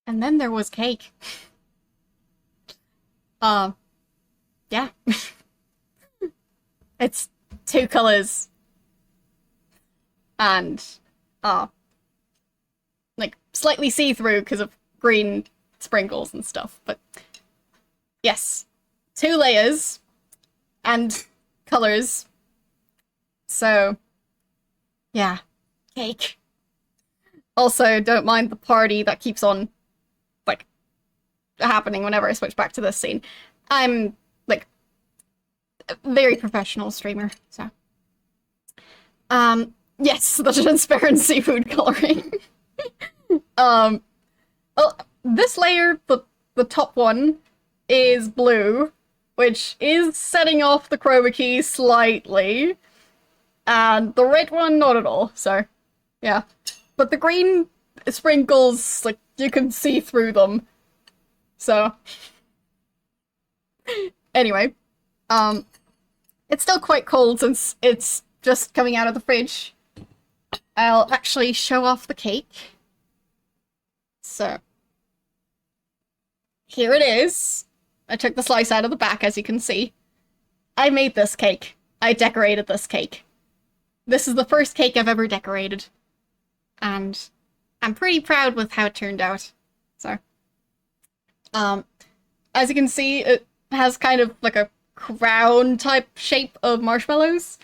And then there was cake. Uh, yeah. It's two colors and uh like slightly see-through because of green sprinkles and stuff. But yes, two layers and colors. So yeah, cake. Also, don't mind the party that keeps on like happening whenever I switch back to this scene. I'm like a very professional streamer, so yes, the transparent seafood coloring. um well, this layer, the top one, is blue, which is setting off the chroma key slightly, and the red one not at all. So yeah, but the green sprinkles, like, you can see through them. So anyway, um, it's still quite cold since it's just coming out of the fridge. I'll actually show off the cake. So here it is. I took the slice out of the back, as you can see. I made this cake. I decorated this cake. This is the first cake I've ever decorated. And I'm pretty proud with how it turned out. So, as you can see, it has kind of like a crown type shape of marshmallows,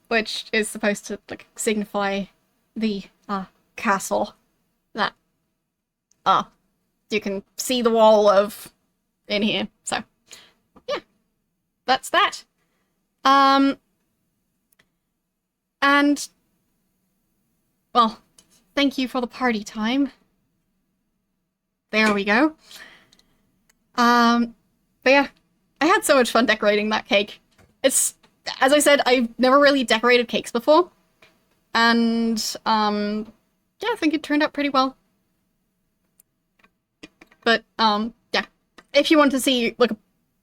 which is supposed to like signify the castle that you can see the wall of in here. So yeah, that's that. And well, thank you for the party time. There we go. But yeah, I had so much fun decorating that cake. It's, as I said, I've never really decorated cakes before. And, yeah, I think it turned out pretty well. But, yeah. If you want to see, like, a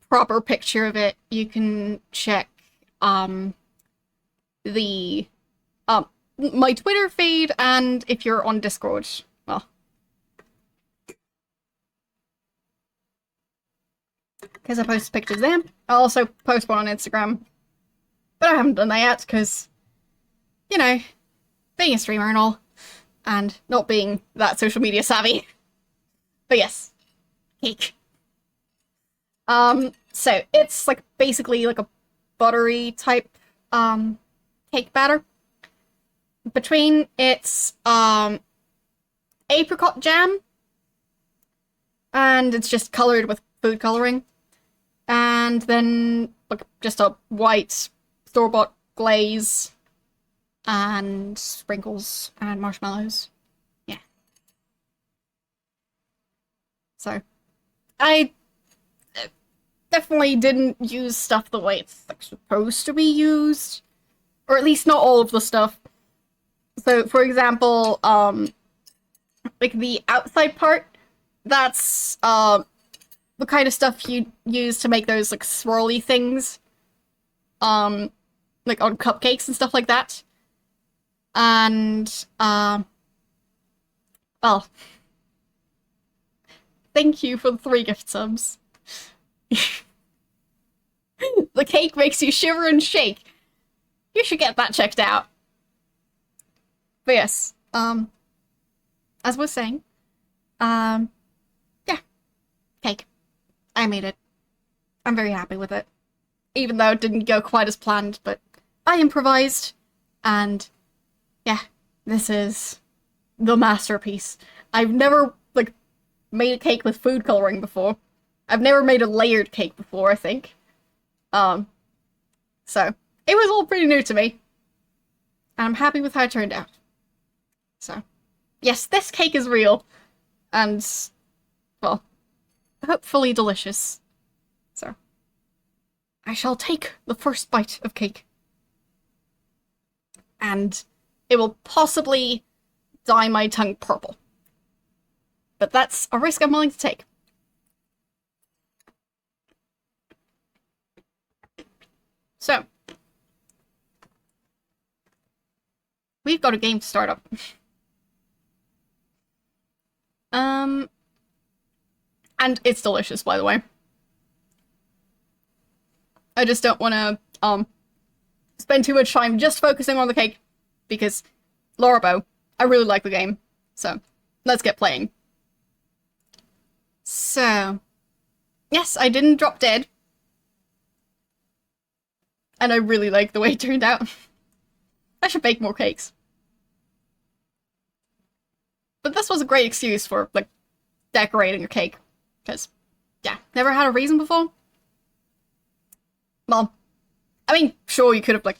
proper picture of it, you can check, the, my Twitter feed, and if you're on Discord, well, because I post pictures there. I'll also post one on Instagram, but I haven't done that yet because, you know, being a streamer and all, and not being that social media savvy. But yes, cake. So it's like basically like a buttery type cake batter. Between it's apricot jam, and it's just colored with food coloring, and then like just a white store-bought glaze and sprinkles and marshmallows. Yeah. So I definitely didn't use stuff the way it's like supposed to be used, or at least not all of the stuff. So, for example, like the outside part, that's the kind of stuff you use to make those like swirly things, like on cupcakes and stuff like that. And well, thank you for the 3 gift subs. The cake makes you shiver and shake. You should get that checked out. But yes, as I was saying, yeah, cake. I made it. I'm very happy with it. Even though it didn't go quite as planned, but I improvised, and yeah, this is the masterpiece. I've never, like, made a cake with food coloring before. I've never made a layered cake before, I think. So, it was all pretty new to me. And I'm happy with how it turned out. So, yes, this cake is real. And, well, hopefully delicious. So, I shall take the first bite of cake. And it will possibly dye my tongue purple. But that's a risk I'm willing to take. So, we've got a game to start up. And it's delicious, by the way. I just don't want to, spend too much time just focusing on the cake, because Lorabo, I really like the game. So, let's get playing. So, yes, I didn't drop dead. And I really like the way it turned out. I should bake more cakes. But this was a great excuse for, like, decorating a cake. Because, yeah, never had a reason before. Well, I mean, sure, you could have, like...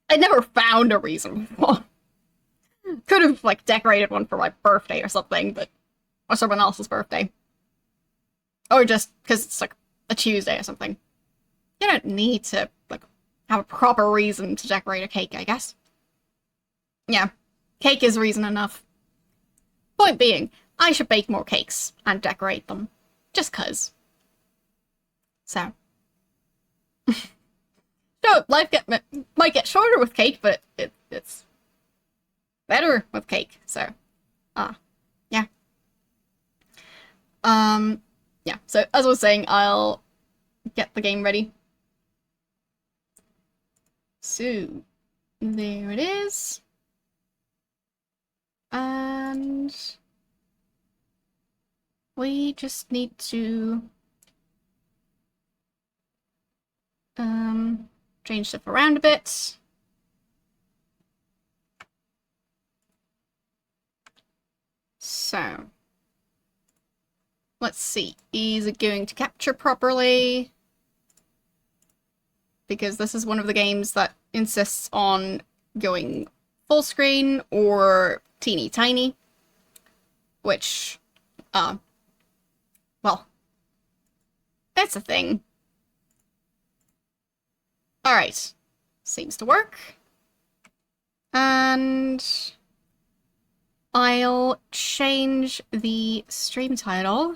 I never found a reason before. Could have, like, decorated one for my birthday or something, but... Or someone else's birthday. Or just because it's, like, a Tuesday or something. You don't need to, like, have a proper reason to decorate a cake, I guess. Yeah, cake is reason enough. Point being, I should bake more cakes and decorate them. Just 'cause. So. So, life might get shorter with cake, but it's better with cake, so. Yeah. Yeah, so as I was saying, I'll get the game ready. So, there it is. And we just need to change stuff around a bit. So, let's see. Is it going to capture properly? Because this is one of the games that insists on going full screen or teeny tiny, which, well, that's a thing. Alright, seems to work. And I'll change the stream title.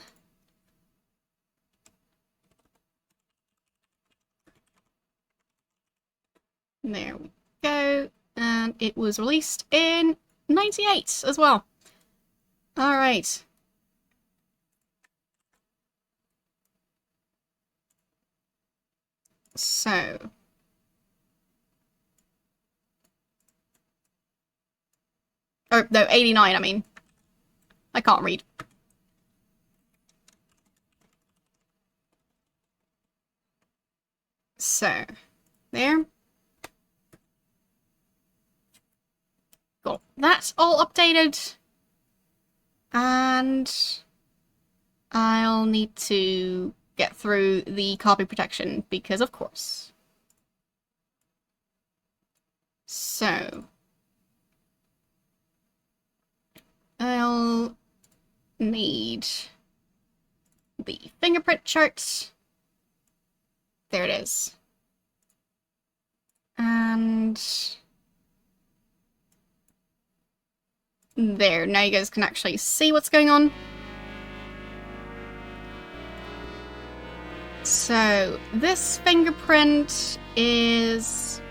There we go. And it was released in 98 as well. Alright. So. Oh, no, 89, I mean. I can't read. So, there. Cool. That's all updated. And I'll need to get through the copy protection because of course. So I'll need the fingerprint chart. There it is. And there, now you guys can actually see what's going on. So, this fingerprint is...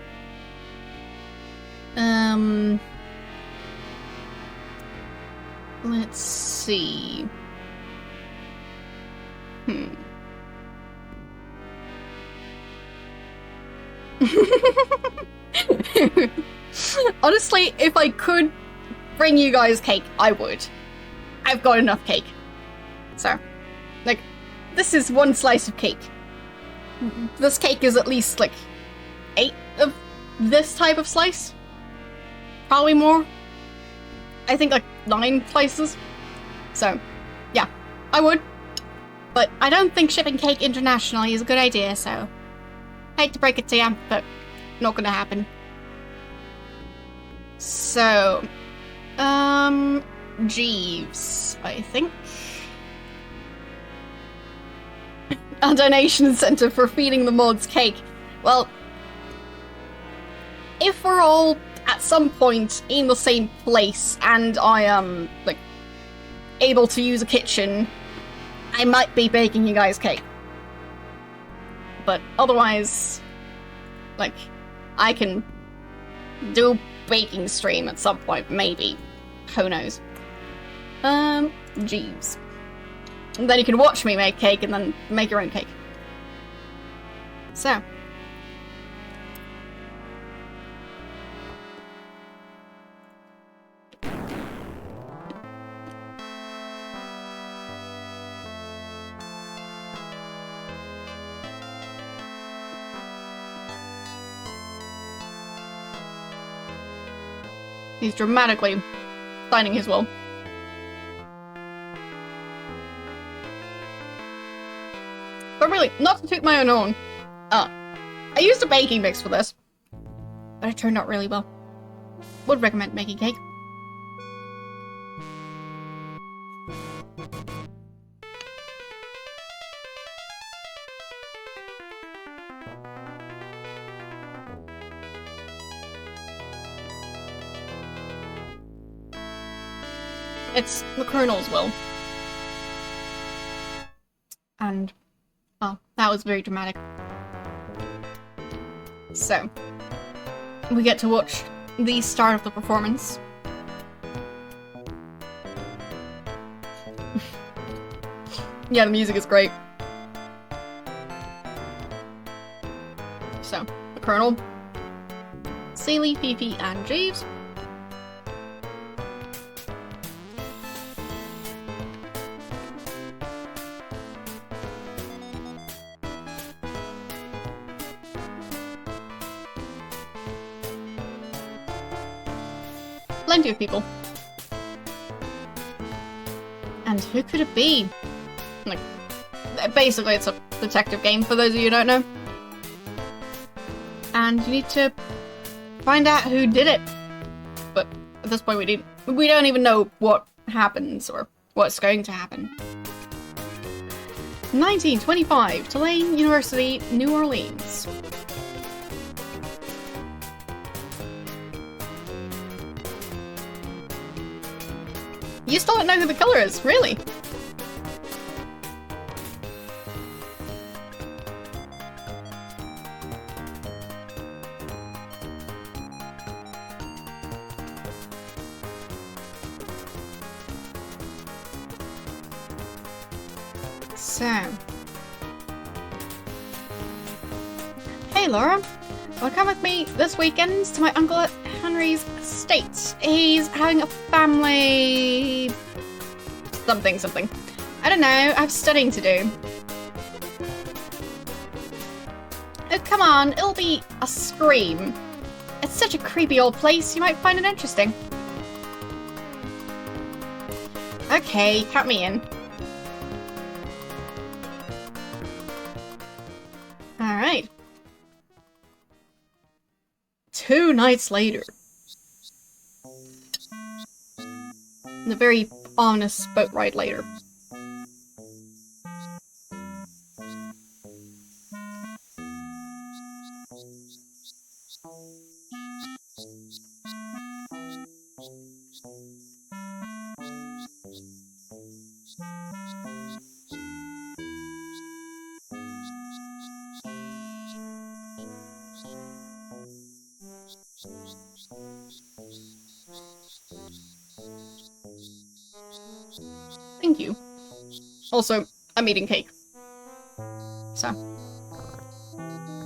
let's see... Honestly, if I could bring you guys cake, I would. I've got enough cake. So, like, this is one slice of cake. This cake is at least, like, 8 of this type of slice. Probably more. I think, like, 9 slices. So, yeah, I would. But I don't think shipping cake internationally is a good idea, so... hate to break it to you, but not gonna happen. So... Jeeves, I think. A donation incentive for feeding the mods cake. Well, if we're all at some point in the same place and I am, like, able to use a kitchen, I might be baking you guys cake. But otherwise, like, I can do a baking stream at some point, maybe. Who knows? Jeeves. And then you can watch me make cake and then make your own cake. So. He's dramatically signing his will. But really, not to toot my own horn. I used a baking mix for this, but it turned out really well. Would recommend making cake. It's the Colonel's will. And, well, that was very dramatic. So, we get to watch the start of the performance. Yeah, the music is great. So, the Colonel, Seely, Fifi, and Jeeves. Plenty of people. And who could it be? Like, basically it's a detective game for those of you who don't know. And you need to find out who did it. But at this point we don't even know what happens or what's going to happen. 1925, Tulane University, New Orleans. You still don't know who the killer is, really? So... Hey Laura, wanna come with me this weekend to my Uncle Henry's estate? He's having a family... something. I don't know, I have studying to do. Oh, come on, it'll be a scream. It's such a creepy old place, you might find it interesting. Okay, count me in. Alright. 2 nights later. And a very ominous boat ride later. Thank you. Also, I'm eating cake. So.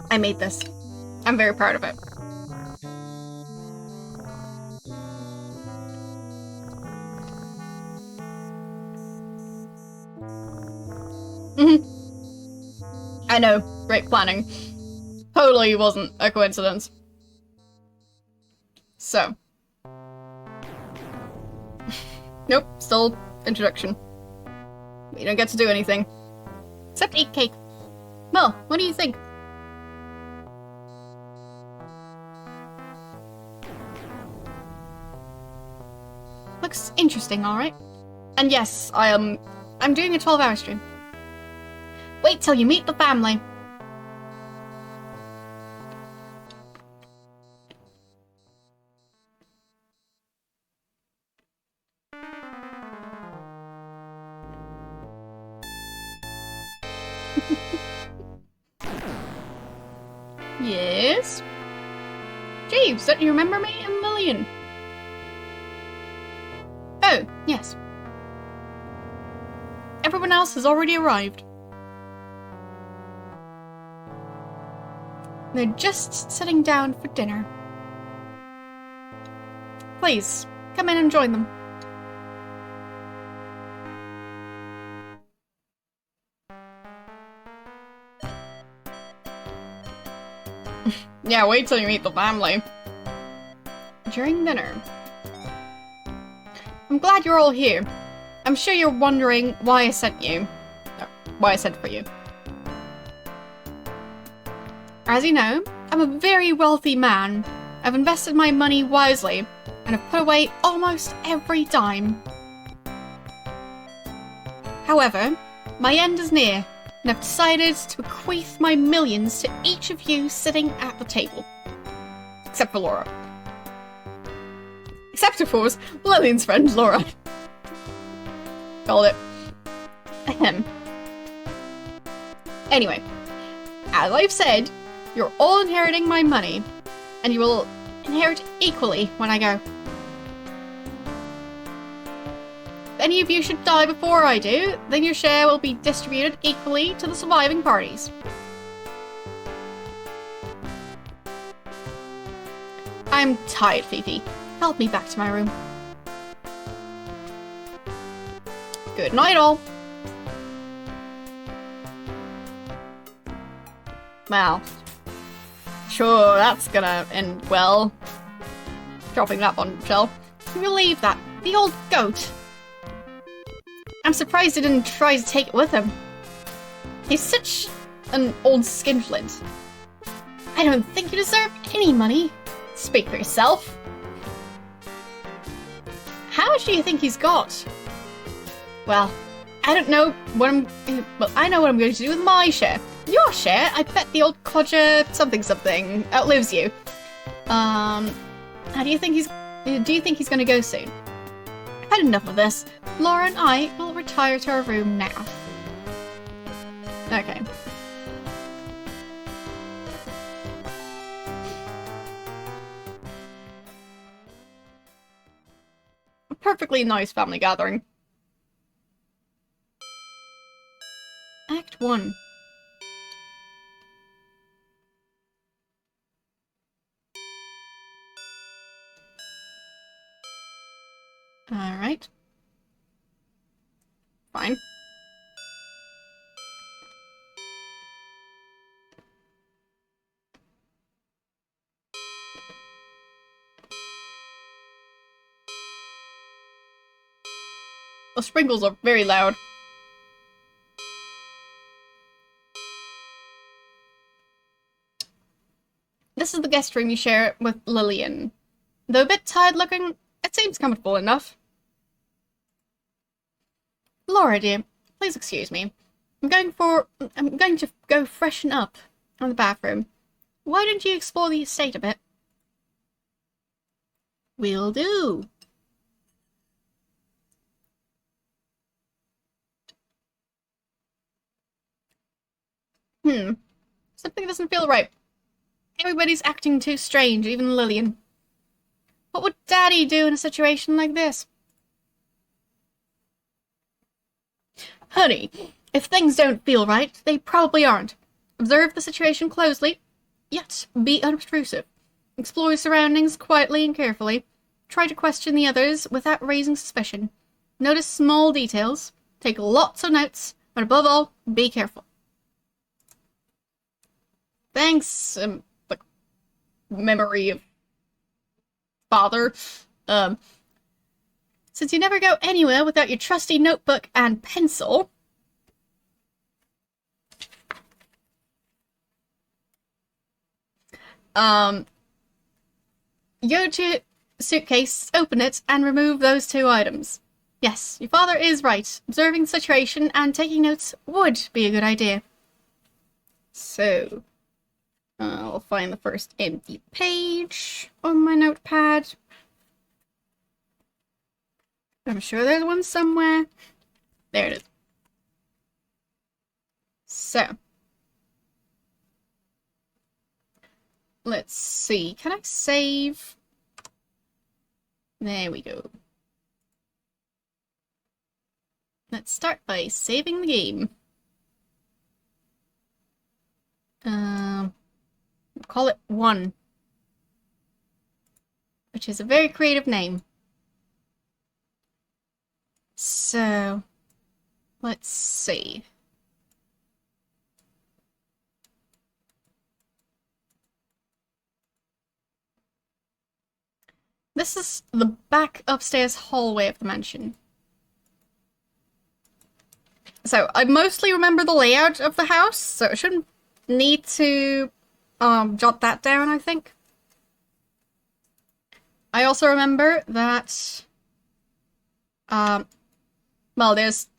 I made this. I'm very proud of it. I know, great planning. Totally wasn't a coincidence. So. Nope, still introduction. You don't get to do anything. Except eat cake. Well, what do you think? Looks interesting, alright. And yes, I'm doing a 12-hour stream. Wait till you meet the family. Yes? Jeeves, don't you remember me? I'm Lillian. Oh, yes. Everyone else has already arrived. They're just sitting down for dinner. Please, come in and join them. Yeah, wait till you meet the family. During dinner. I'm glad you're all here. I'm sure you're wondering why I sent you. No, why I sent for you. As you know, I'm a very wealthy man. I've invested my money wisely, and have put away almost every dime. However, my end is near, and I've decided to bequeath my millions to each of you sitting at the table. Except for Laura. Except, of course, Lillian's friend, Laura. Called it. Ahem. Anyway, as I've said, you're all inheriting my money, and you will inherit equally when I go. If any of you should die before I do, then your share will be distributed equally to the surviving parties. I'm tired, Fifi. Help me back to my room. Good night, all. Well, sure, that's gonna end well. Dropping that bombshell. Can you believe that? The old goat. I'm surprised he didn't try to take it with him. He's such an old skinflint. I don't think you deserve any money. Speak for yourself. How much do you think he's got? Well, I don't know what I know what I'm going to do with my share. Your share? I bet the old codger something outlives you. How do you think he's going to go soon? I've had enough of this. Laura and I will retire to our room now. Okay. A perfectly nice family gathering. Act 1. Alright. Fine. The sprinkles are very loud. This is the guest room you share with Lillian. Though a bit tired looking, it seems comfortable enough. Laura, dear, please excuse me. I'm going to go freshen up in the bathroom. Why don't you explore the estate a bit? Will do. Something doesn't feel right. Everybody's acting too strange, even Lillian. What would Daddy do in a situation like this? Honey, if things don't feel right, they probably aren't. Observe the situation closely, yet be unobtrusive. Explore your surroundings quietly and carefully. Try to question the others without raising suspicion. Notice small details. Take lots of notes. But above all, be careful. Thanks, like, memory of father. Since you never go anywhere without your trusty notebook and pencil, go to suitcase, open it, and remove those 2 items. Yes, your father is right. Observing the situation and taking notes would be a good idea. So, I'll find the first empty page on my notepad. I'm sure there's one somewhere. There it is. So, let's see. Can I save? There we go. let's start by saving the game. Call it 1. Which is a very creative name. So, let's see. This is the back upstairs hallway of the mansion. So, I mostly remember the layout of the house, so I shouldn't need to jot that down, I think. I also remember that, well, there's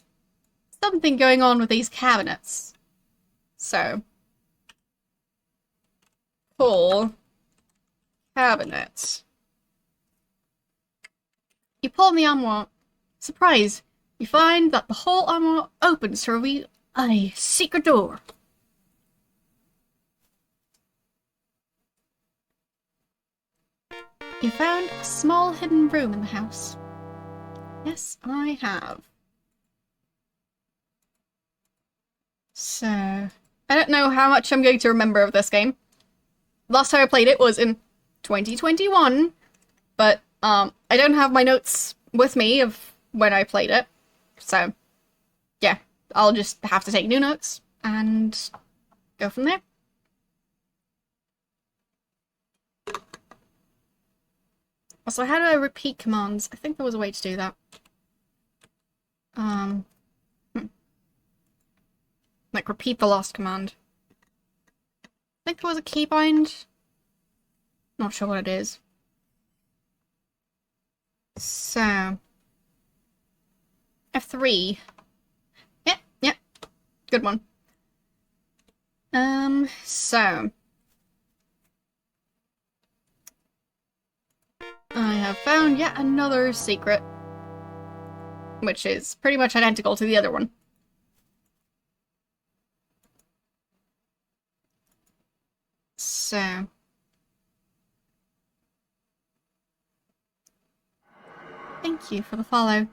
something going on with these cabinets. So, pull cabinet. You pull on the armoire. Surprise! You find that the whole armoire opens to reveal a secret door. You found a small hidden room in the house. Yes, I have. So, I don't know how much I'm going to remember of this game. Last time I played it was in 2021, but I don't have my notes with me of when I played it. So, yeah, I'll just have to take new notes and go from there. Also, how do I repeat commands? I think there was a way to do that. Like, repeat the last command. I think there was a keybind. Not sure what it is. So... F3. Yep. Good one. So... I have found yet another secret, which is pretty much identical to the other one. So... Thank you for the follow.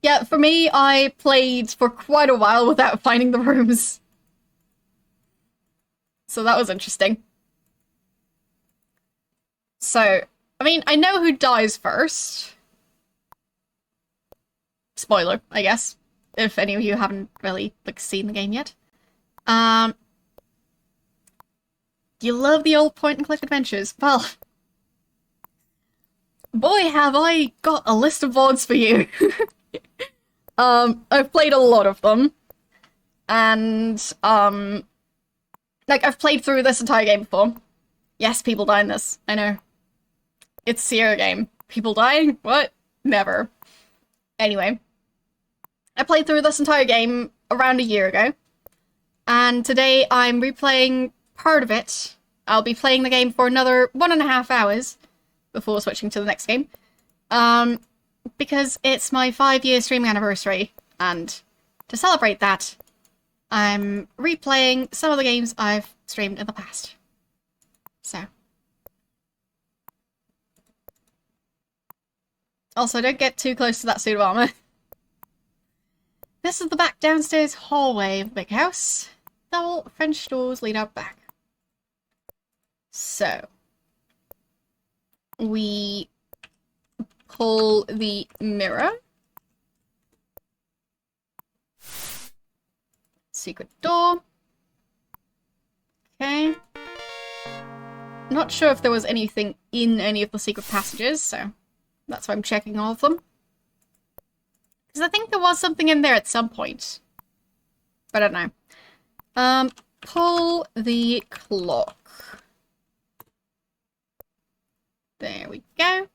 Yeah, for me, I played for quite a while without finding the rooms. So that was interesting. So, I mean, I know who dies first. Spoiler, I guess, if any of you haven't really, like, seen the game yet. You love the old point-and-click adventures. Well, boy, have I got a list of VODs for you. I've played a lot of them. And, like, I've played through this entire game before. Yes, people die in this. I know. It's a Sierra game. People dying? What? Never. Anyway. I played through this entire game around a year ago. And today I'm replaying part of it. I'll be playing the game for another 1.5 hours before switching to the next game. Because it's my 5-year streaming anniversary. And to celebrate that, I'm replaying some of the games I've streamed in the past. So. Also, don't get too close to that suit of armor. This is the back downstairs hallway of the big house. Double French doors lead out back. So. We pull the mirror. Secret door. Okay. Not sure if there was anything in any of the secret passages, so that's why I'm checking all of them. Because I think there was something in there at some point. But I don't know. Pull the clock. There we go.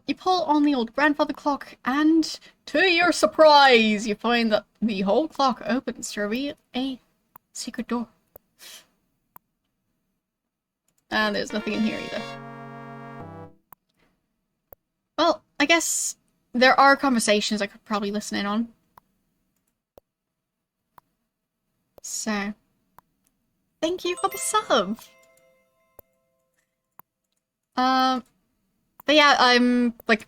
You pull on the old grandfather clock, and to your surprise, you find that the whole clock opens to reveal a secret door. And there's nothing in here either. Well, I guess there are conversations I could probably listen in on. So, thank you for the sub! But yeah, I'm like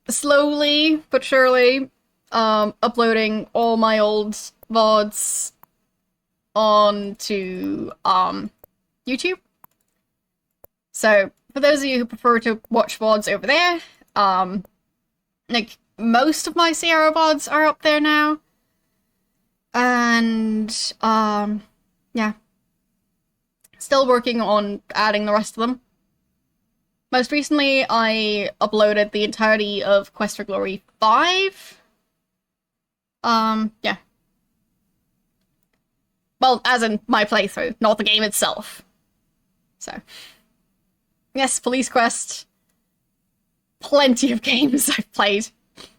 slowly but surely uploading all my old VODs onto YouTube. So for those of you who prefer to watch VODs over there, like most of my Sierra VODs are up there now. And yeah. Still working on adding the rest of them. Most recently, I uploaded the entirety of Quest for Glory 5. Yeah. Well, as in my playthrough, not the game itself. So. Yes, Police Quest. Plenty of games I've played.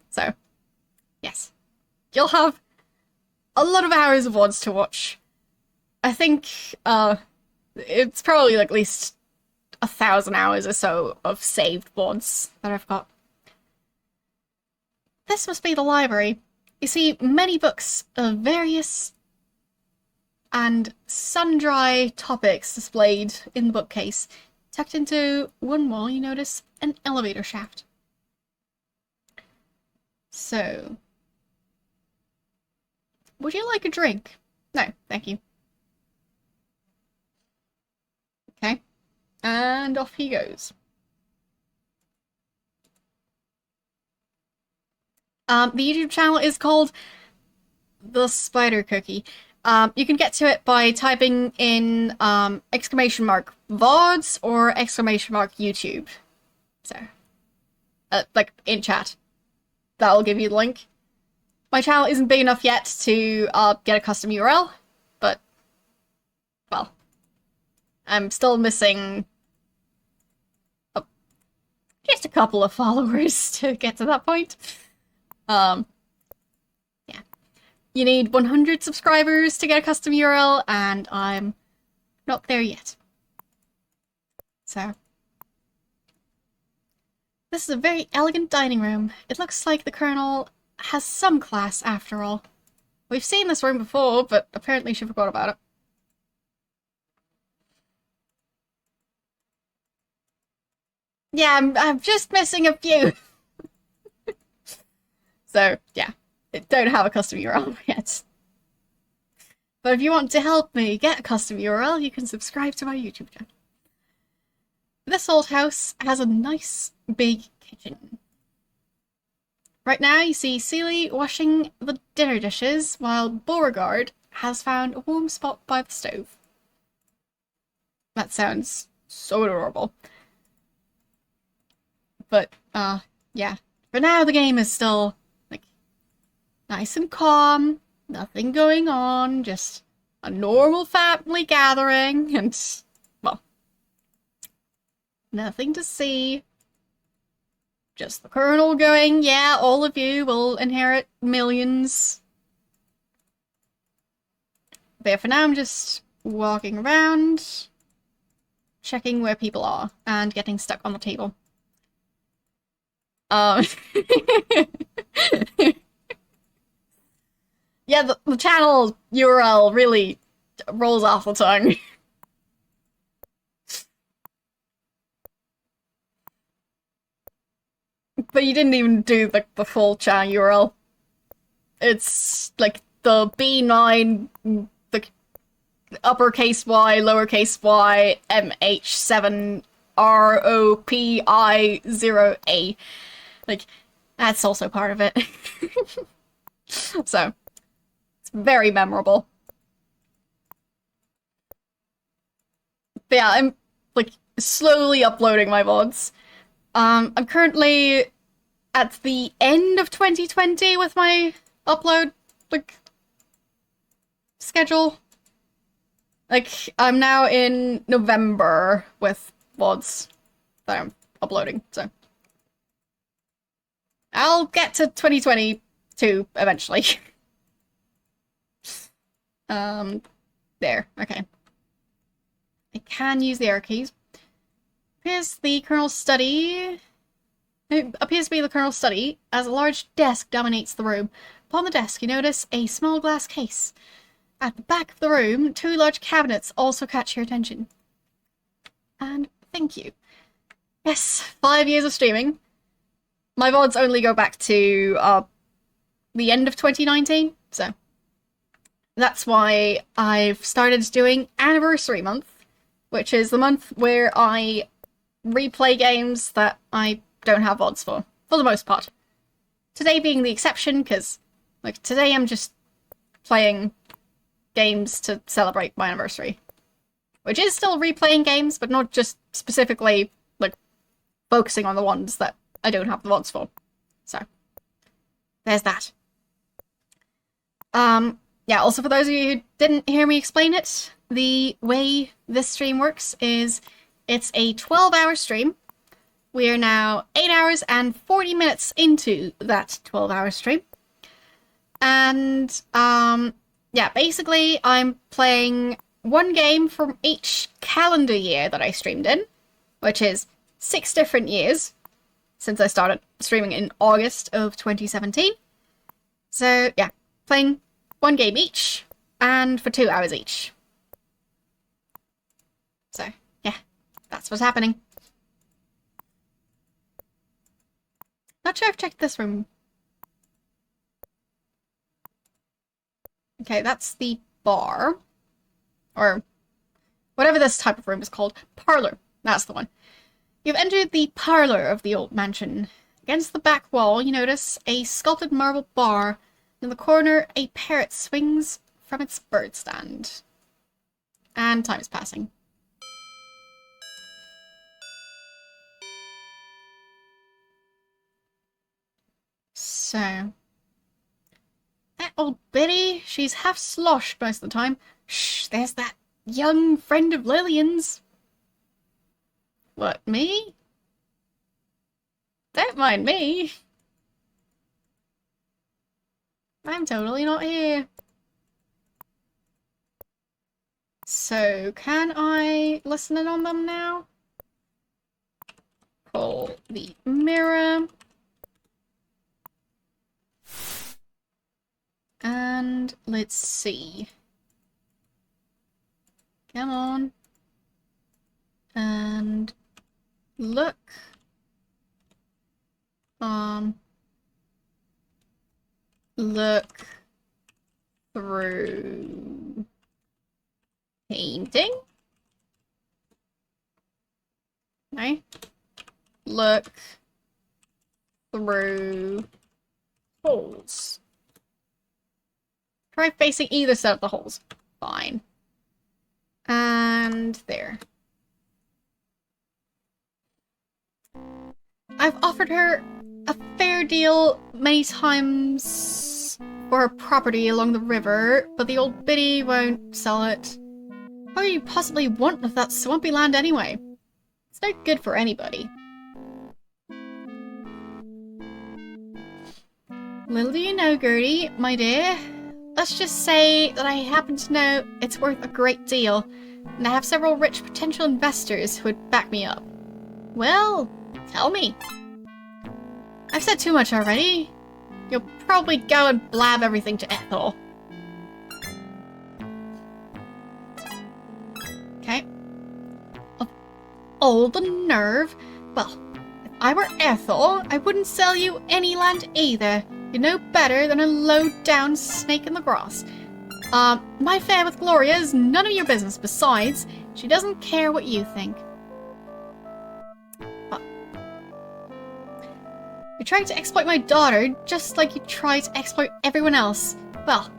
So. Yes. You'll have a lot of hours of VODs to watch. I think, it's probably like at least 1,000 hours or so of saved VODs that I've got. This must be the library. You see many books of various and sundry topics displayed in the bookcase. Tucked into one wall, you notice an elevator shaft. So, would you like a drink? No, thank you. Okay. And off he goes. The YouTube channel is called TheSpiderCookie. You can get to it by typing in exclamation mark VODs or exclamation mark YouTube. So, like in chat. That'll give you the link. My channel isn't big enough yet to get a custom URL, but, well, I'm still missing just a couple of followers to get to that point. Yeah. You need 100 subscribers to get a custom URL, and I'm not there yet. So. This is a very elegant dining room. It looks like the Colonel has some class after all. We've seen this room before, but apparently she forgot about it. Yeah, I'm just missing a few. So, yeah. Don't have a custom URL yet. But if you want to help me get a custom URL, you can subscribe to my YouTube channel. This old house has a nice big kitchen. Right now you see Seely washing the dinner dishes while Beauregard has found a warm spot by the stove. That sounds so adorable. But, yeah. For now the game is still, like, nice and calm, nothing going on, just a normal family gathering, and, well, nothing to see. Just the Colonel going, yeah, all of you will inherit millions. But yeah, for now I'm just walking around, checking where people are, and getting stuck on the table. Yeah, the channel URL really rolls off the tongue. But you didn't even do the full channel URL. It's like the B9, the uppercase Y, lowercase y, MH7ROPI0A. Like, that's also part of it. So, it's very memorable. But yeah, I'm, like, slowly uploading my VODs. I'm currently at the end of 2020 with my upload, like, schedule. Like, I'm now in November with VODs that I'm uploading, so. I'll get to 2022 eventually. There, okay. I can use the arrow keys. Appears to be the Colonel's study, as a large desk dominates the room. Upon the desk, you notice a small glass case. At the back of the room, two large cabinets also catch your attention. And thank you. Yes, 5 years of streaming. My VODs only go back to the end of 2019, so that's why I've started doing Anniversary Month, which is the month where I replay games that I don't have VODs for the most part. Today being the exception, because like today I'm just playing games to celebrate my anniversary. Which is still replaying games, but not just specifically, like, focusing on the ones that I don't have the VODs for. So, there's that. Yeah, also for those of you who didn't hear me explain it, the way this stream works is it's a 12-hour stream. We are now 8 hours and 40 minutes into that 12-hour stream. And, yeah, basically I'm playing one game from each calendar year that I streamed in, which is 6 different years since I started streaming in August of 2017. So, yeah, playing one game each, and for 2 hours each. So, yeah, that's what's happening. Not sure I've checked this room. Okay, that's the bar. Or whatever this type of room is called. Parlor. That's the one. You've entered the parlor of the old mansion. Against the back wall, you notice a sculpted marble bar. In the corner, a parrot swings from its bird stand. And time is passing. So, that old biddy, she's half sloshed most of the time. Shh, there's that young friend of Lillian's. What, me? Don't mind me. I'm totally not here. So, can I listen in on them now? Pull the mirror. And let's see. Come on. And look. Look through painting. No. Look through holes. Try facing either side of the holes. Fine. And there. I've offered her a fair deal many times for her property along the river, but the old biddy won't sell it. How do you possibly want of that swampy land anyway? It's not good for anybody. Little do you know, Gertie, my dear. Let's just say that I happen to know it's worth a great deal, and I have several rich potential investors who would back me up. Well, tell me. I've said too much already. You'll probably go and blab everything to Ethel. Okay. Oh, the nerve. Well, if I were Ethel, I wouldn't sell you any land either. You're no better than a low-down snake in the grass. My affair with Gloria is none of your business. Besides, she doesn't care what you think. You're trying to exploit my daughter, just like you try to exploit everyone else. Well,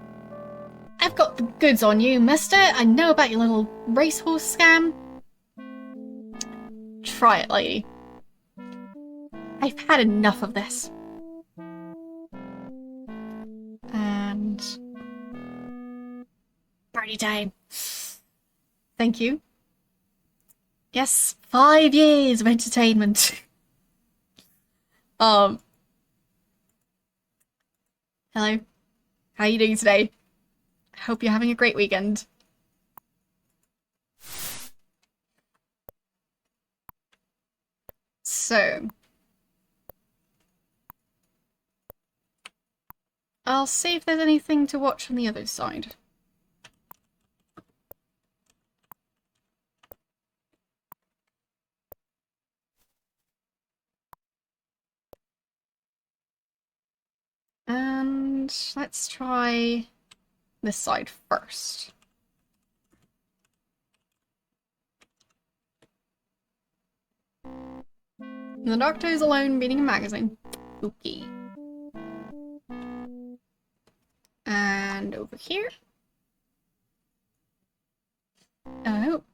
I've got the goods on you, mister. I know about your little racehorse scam. Try it, lady. I've had enough of this. And... party time. Thank you. Yes, 5 years of entertainment. Hello. How are you doing today? I hope you're having a great weekend. So, I'll see if there's anything to watch on the other side. And let's try this side first. The doctor is alone reading a magazine. Okay. And over here. Oh.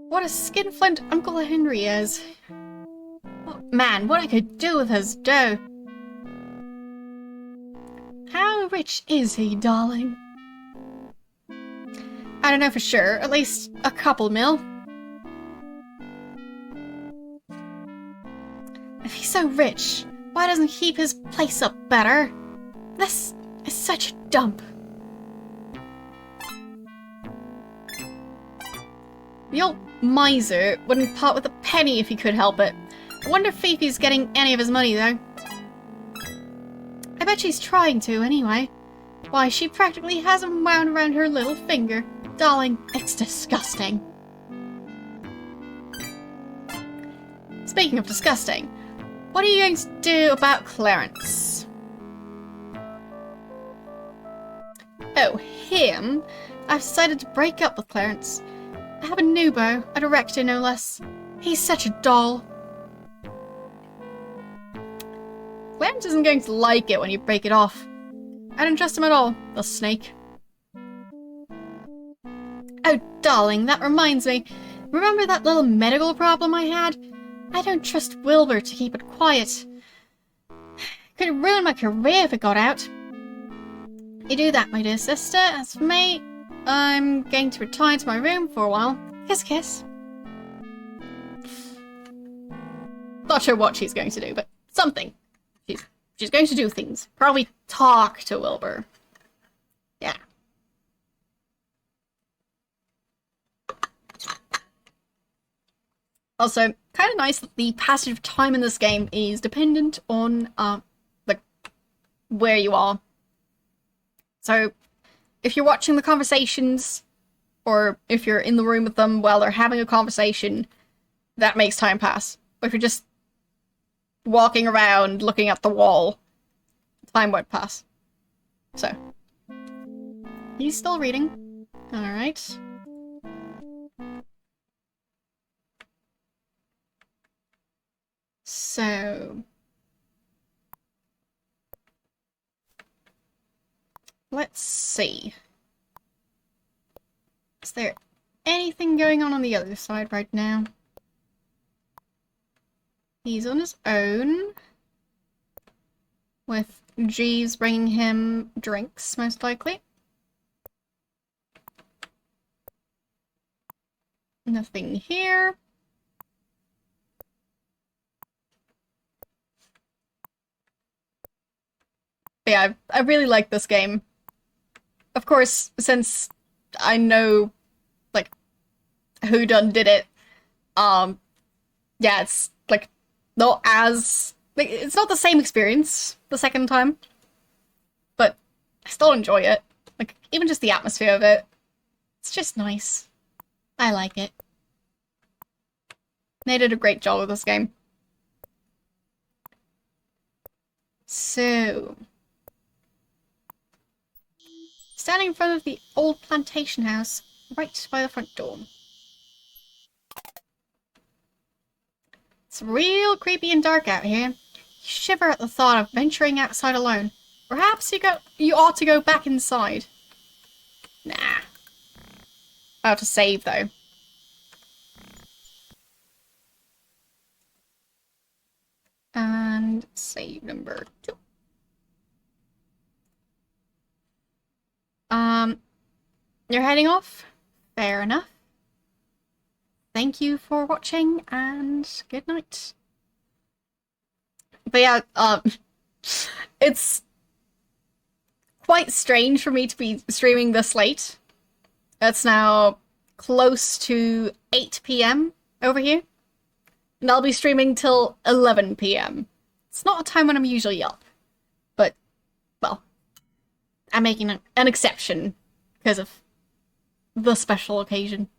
What a skinflint Uncle Henry is. Oh, man, what I could do with his dough. How rich is he, darling? I don't know for sure. At least a couple mil. If he's so rich, why doesn't he keep his place up better? This is such a dump. The old miser wouldn't part with a penny if he could help it. I wonder if Fifi's getting any of his money, though. I bet she's trying to, anyway. Why, she practically has him wound around her little finger. Darling, it's disgusting. Speaking of disgusting, what are you going to do about Clarence? Oh, him? I've decided to break up with Clarence. I have a new beau, a director no less. He's such a doll. Clarence isn't going to like it when you break it off. I don't trust him at all, the snake. Oh, darling, that reminds me. Remember that little medical problem I had? I don't trust Wilbur to keep it quiet. Could ruin my career if it got out. You do that, my dear sister. As for me, I'm going to retire to my room for a while. Kiss, kiss. Not sure what she's going to do, but something. She's going to do things. Probably talk to Wilbur. Yeah. Also, kind of nice that the passage of time in this game is dependent on like where you are. So, if you're watching the conversations, or if you're in the room with them while they're having a conversation, that makes time pass. But if you're just walking around looking at the wall, time won't pass. So, he's still reading. Alright. So, let's see. Is there anything going on the other side right now? He's on his own, with Jeeves bringing him drinks, most likely. Nothing here. But yeah, I really like this game. Of course, since I know, like, who done did it, yeah, it's, like, not as... Like, it's not the same experience the second time, but I still enjoy it. Like, even just the atmosphere of it. It's just nice. I like it. They did a great job with this game. So... standing in front of the old plantation house, right by the front door. It's real creepy and dark out here. You shiver at the thought of venturing outside alone. Perhaps you ought to go back inside. Nah. I have to save, though. And save number 2. You're heading off? Fair enough. Thank you for watching, and good night. But yeah, it's quite strange for me to be streaming this late. It's now close to 8 PM over here. And I'll be streaming till 11 PM. It's not a time when I'm usually up. But, well, I'm making an exception because of the special occasion.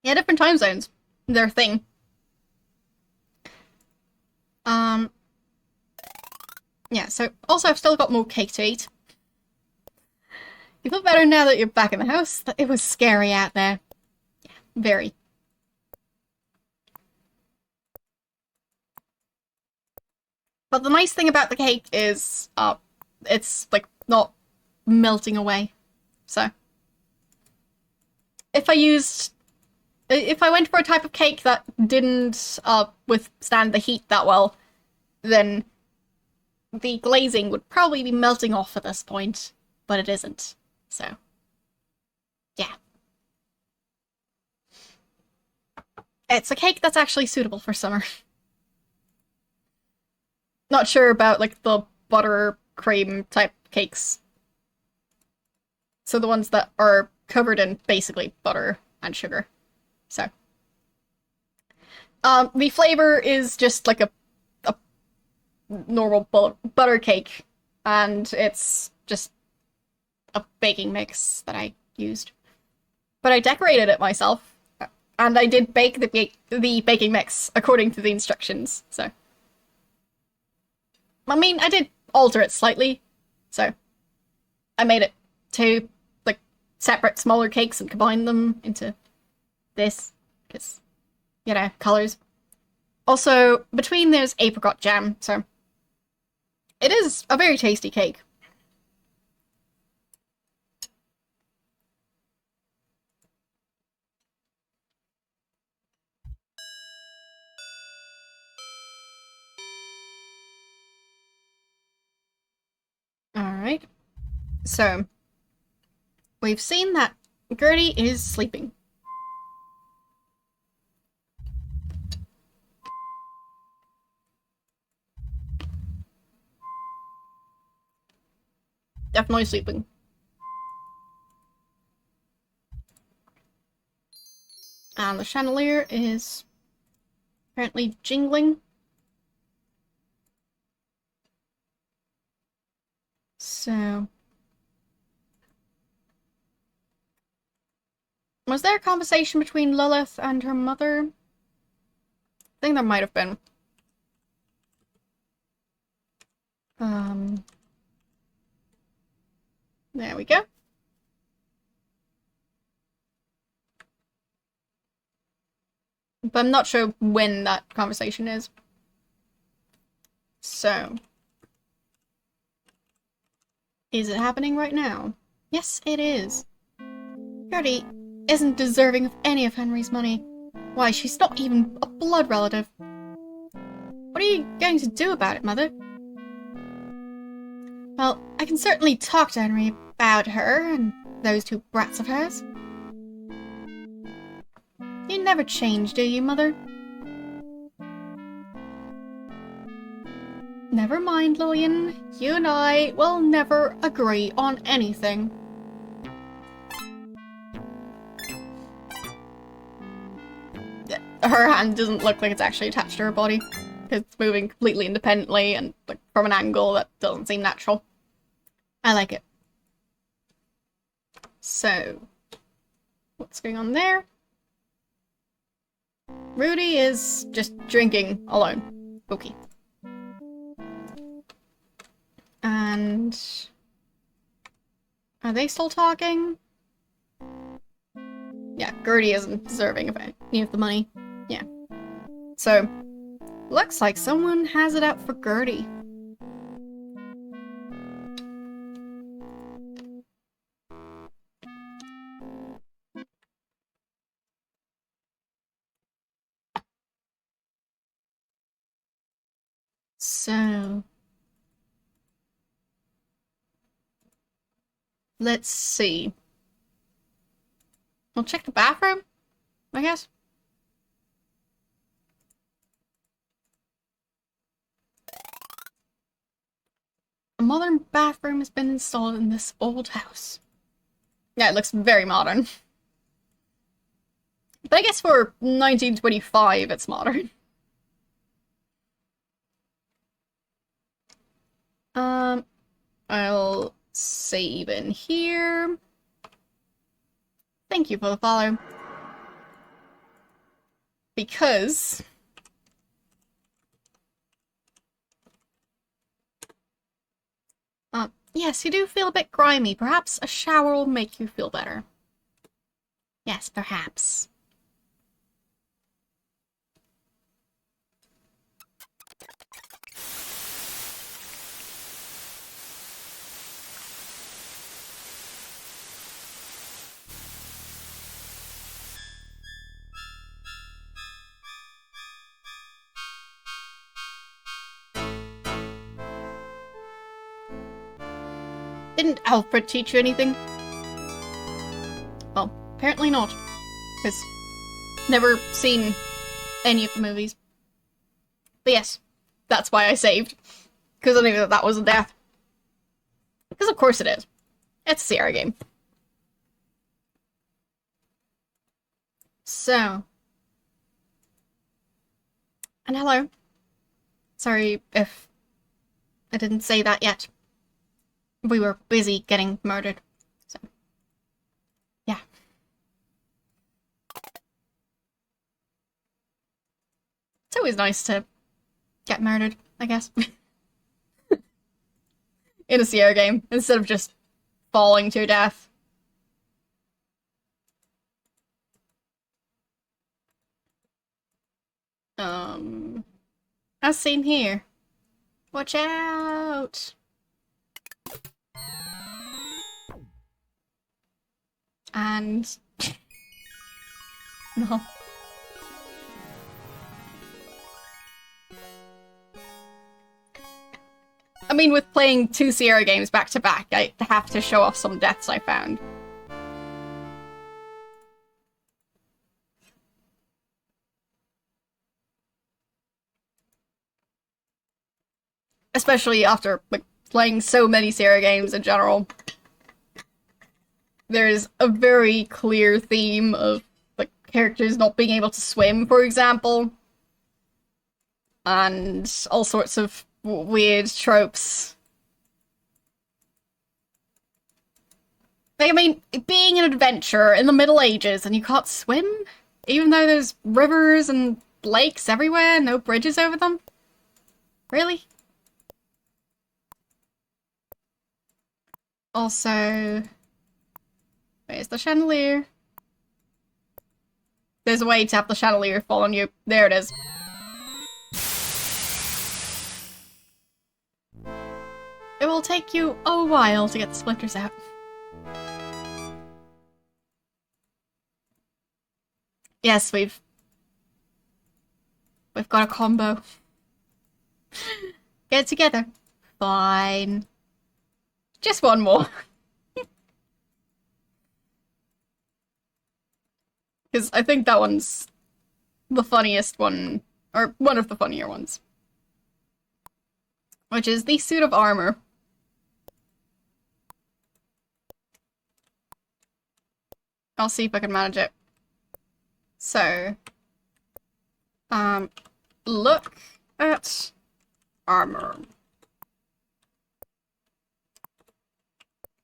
Yeah, different time zones. Their thing. Yeah, so also I've still got more cake to eat. You feel better now that you're back in the house? It was scary out there. Yeah, very. But the nice thing about the cake is, it's, like, not melting away. So, if I went for a type of cake that didn't, withstand the heat that well, then the glazing would probably be melting off at this point, but it isn't. So, yeah. It's a cake that's actually suitable for summer. Not sure about, like, the butter cream type cakes. So the ones that are covered in basically butter and sugar. So. The flavor is just like a normal butter cake, and it's just a baking mix that I used. But I decorated it myself, and I did bake the baking mix according to the instructions, so. I mean, I did alter it slightly, so I made it two, like, separate smaller cakes and combined them into this, because, you know, colors. Also, between there's apricot jam, so it is a very tasty cake. Alright. So, we've seen that Gertie is sleeping. Definitely sleeping. And the chandelier is apparently jingling. So, was there a conversation between Lilith and her mother? I think there might have been. There we go. But I'm not sure when that conversation is. So, is it happening right now? Yes, it is. Gertie isn't deserving of any of Henry's money. Why, she's not even a blood relative. What are you going to do about it, Mother? Well, I can certainly talk to Henry about her and those two brats of hers. You never change, do you, Mother? Never mind, Lillian. You and I will never agree on anything. Her hand doesn't look like it's actually attached to her body. It's moving completely independently and, like, from an angle that doesn't seem natural. I like it. So, what's going on there? Rudy is just drinking alone. Okay. And are they still talking? Yeah, Gertie isn't deserving of any of the money. Yeah. So, looks like someone has it out for Gertie. So, let's see. We'll check the bathroom, I guess. A modern bathroom has been installed in this old house. Yeah, it looks very modern. But I guess for 1925, it's modern. I'll save in here. Thank you for the follow. Because... yes, you do feel a bit grimy. Perhaps a shower will make you feel better. Yes, perhaps. Didn't Alfred teach you anything? Well, apparently not. Because never seen any of the movies. But yes, that's why I saved. Because I knew that that was a death. Because of course it is. It's a Sierra game. So. And hello. Sorry if I didn't say that yet. We were busy getting murdered. So. Yeah. It's always nice to get murdered, I guess. In a Sierra game, instead of just falling to your death. As seen here. Watch out! And... no. I mean, with playing 2 Sierra games back to back, I have to show off some deaths I found. Especially after, like, playing so many Sierra games in general. There's a very clear theme of, like, characters not being able to swim, for example. And all sorts of weird tropes. Like, I mean, being an adventurer in the Middle Ages and you can't swim? Even though there's rivers and lakes everywhere, no bridges over them? Really? Also... where's the chandelier? There's a way to have the chandelier fall on you. There it is. It will take you a while to get the splinters out. Yes, we've got a combo. Get it together. Fine. Just one more. Because I think that one's the funniest one, or one of the funnier ones. Which is the suit of armor. I'll see if I can manage it. So, look at armor.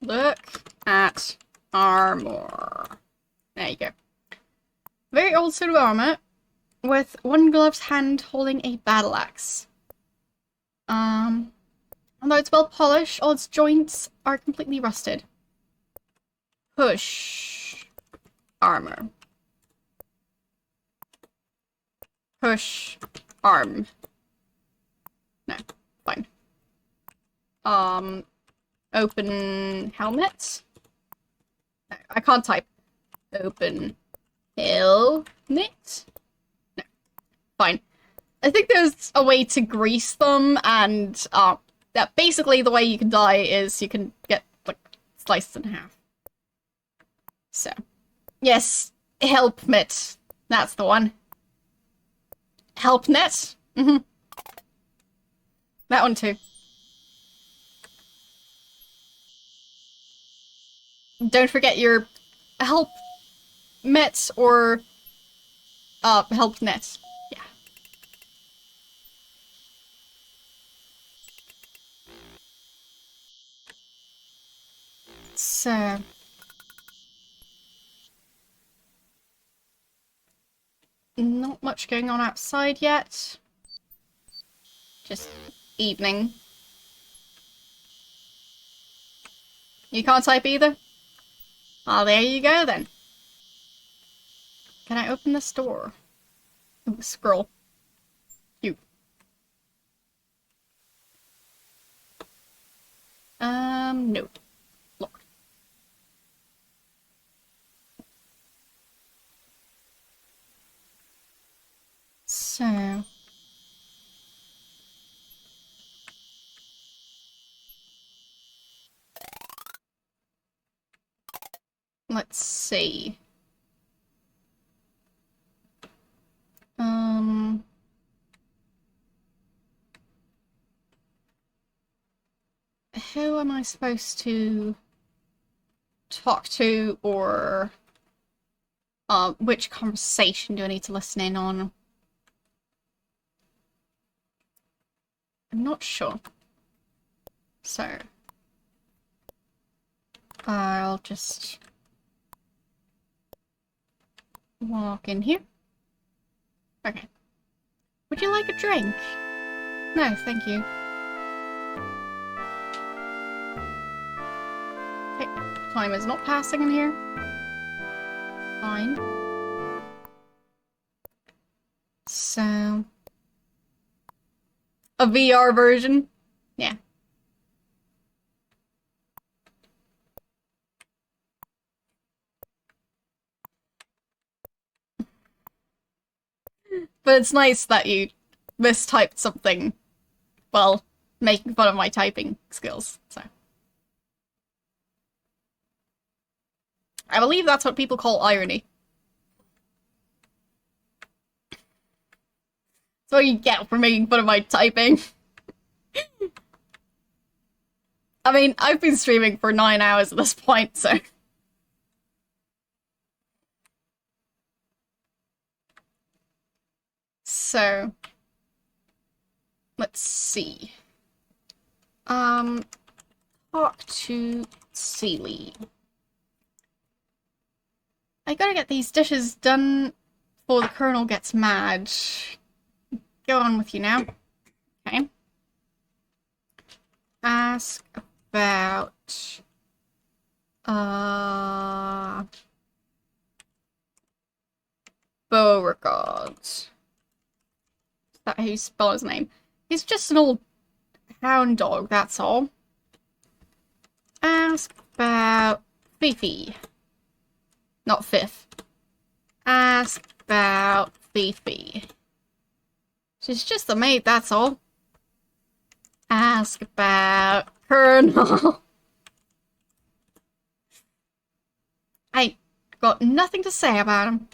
Look at armor. There you go. Very old suit of armor, with one gloved hand holding a battle axe. Although it's well polished, all its joints are completely rusted. Push. Armor. Push. Arm. No, fine. Open helmet? No, I can't type. Open helmet? No, fine. I think there's a way to grease them, and that basically the way you can die is you can get like sliced in half. So, yes, helmet. That's the one. Helpnet. That one too. Don't forget your helpmet or helpnet. Yeah. So... not much going on outside yet. Just evening. You can't type either? Oh, there you go then. Can I open this door? Ooh, scroll. Cute. No. Locked. So... let's see. Who am I supposed to talk to, or which conversation do I need to listen in on? I'm not sure. So I'll just walk in here. Okay. Would you like a drink? No, thank you. Okay, time is not passing in here. Fine. So... a VR version? Yeah. But it's nice that you mistyped something while making fun of my typing skills, so. I believe that's what people call irony. That's what you get for making fun of my typing. I mean, I've been streaming for 9 hours at this point, so... So... let's see. Talk to Sealy. I gotta get these dishes done before the Colonel gets mad. Go on with you now. Okay. Ask about... Beauregard. Is that how you spell his name? He's just an old hound dog, that's all. Ask about Fifi. Not Fifth. Ask about Fifi. She's just a maid, that's all. Ask about Colonel. I got nothing to say about him.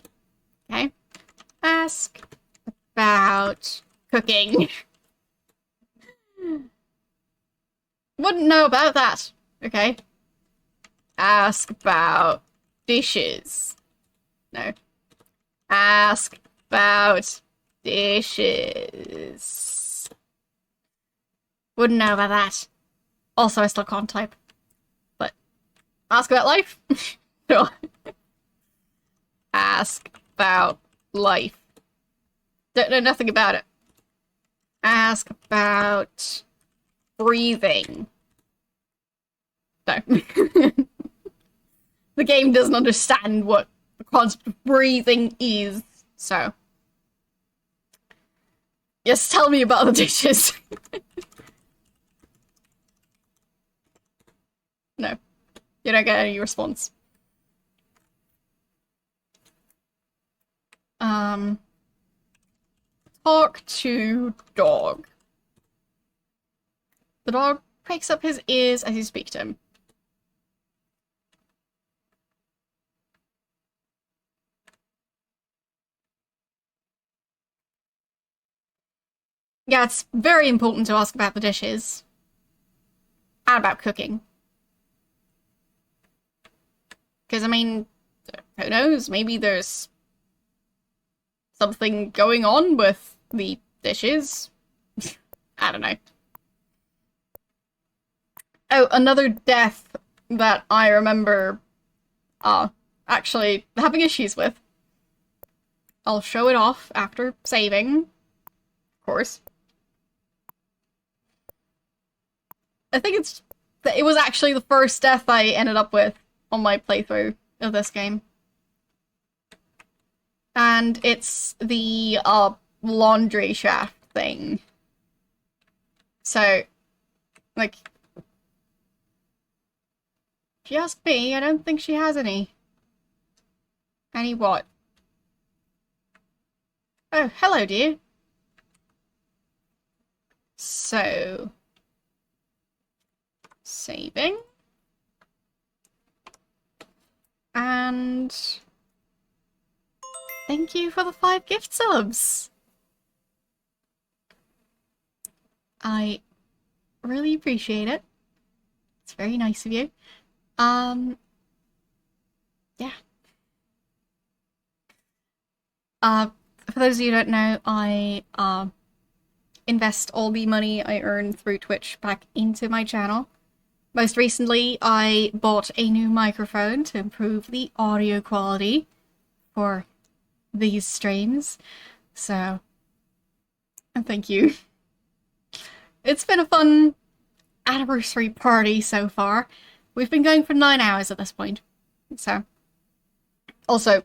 Okay. Ask about cooking. Wouldn't know about that. Okay. Ask about dishes. No. Ask about dishes. Wouldn't know about that. Also, I still can't type. But ask about life? Sure. Ask about life. Don't know nothing about it. Ask about breathing. No. The game doesn't understand what the concept of breathing is, so. Just tell me about the dishes. No. You don't get any response. Talk to dog. The dog pricks up his ears as you speak to him. Yeah, it's very important to ask about the dishes. And about cooking. Because, I mean, who knows? Maybe there's something going on with the dishes. I don't know. Oh, another death that I remember actually having issues with. I'll show it off after saving, of course. I think it was actually the first death I ended up with on my playthrough of this game. And it's the laundry shaft thing. So, like, if you ask me, I don't think she has any. Any what? Oh, hello, dear. So, saving. And thank you for the 5 gift subs. I really appreciate it. It's very nice of you. Yeah. For those of you who don't know, I invest all the money I earn through Twitch back into my channel. Most recently, I bought a new microphone to improve the audio quality for these streams. So, thank you. It's been a fun anniversary party so far. We've been going for 9 hours at this point. So, also,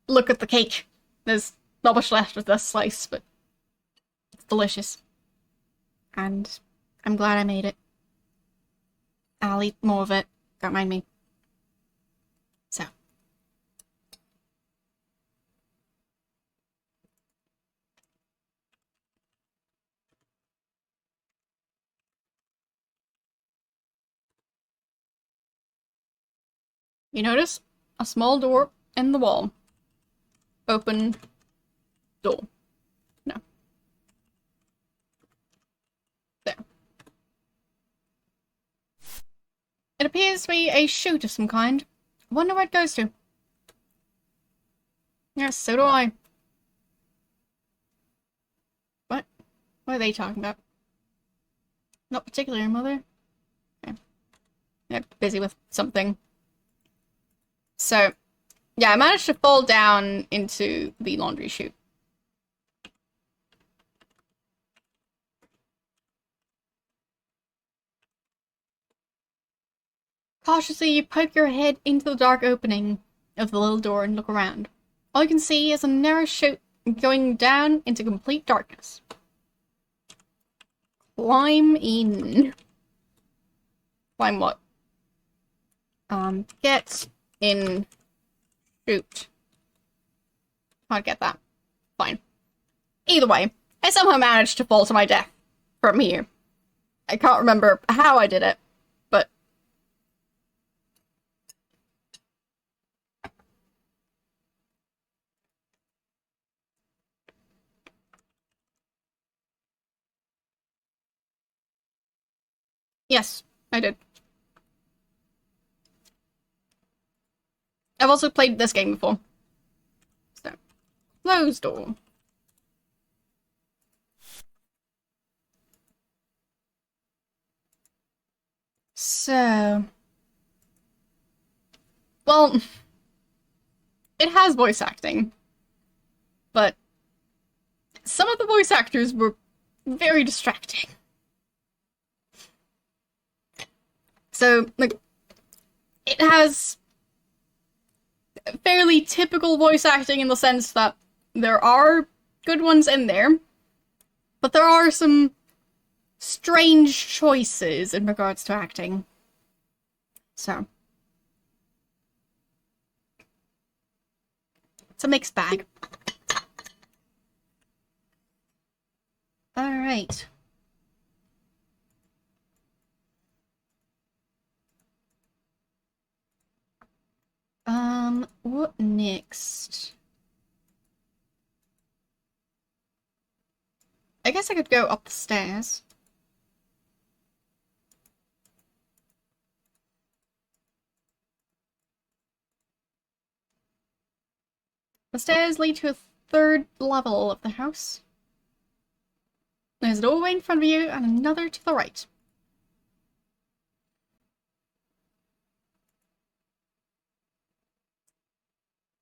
look at the cake. There's not much left of this slice, but it's delicious. And I'm glad I made it. I'll eat more of it. Don't mind me. So. You notice? A small door in the wall. Open door. No. There. It appears to be a chute of some kind. I wonder where it goes to. Yes, so do I. What? What are they talking about? Not particularly, Mother. Okay. They're busy with something. So, yeah, I managed to fall down into the laundry chute. Cautiously, you poke your head into the dark opening of the little door and look around. All you can see is a narrow chute going down into complete darkness. Climb in. Climb what? Get in chute. Can't get that. Fine. Either way, I somehow managed to fall to my death from here. I can't remember how I did it, but yes, I did. I've also played this game before. So, closed door. So, well, it has voice acting, but some of the voice actors were very distracting. So, like, it has fairly typical voice acting in the sense that there are good ones in there, but there are some strange choices in regards to acting. So, it's a mixed bag. Alright. What next? I guess I could go up the stairs. The stairs lead to a 3rd level of the house. There's a doorway in front of you and another to the right.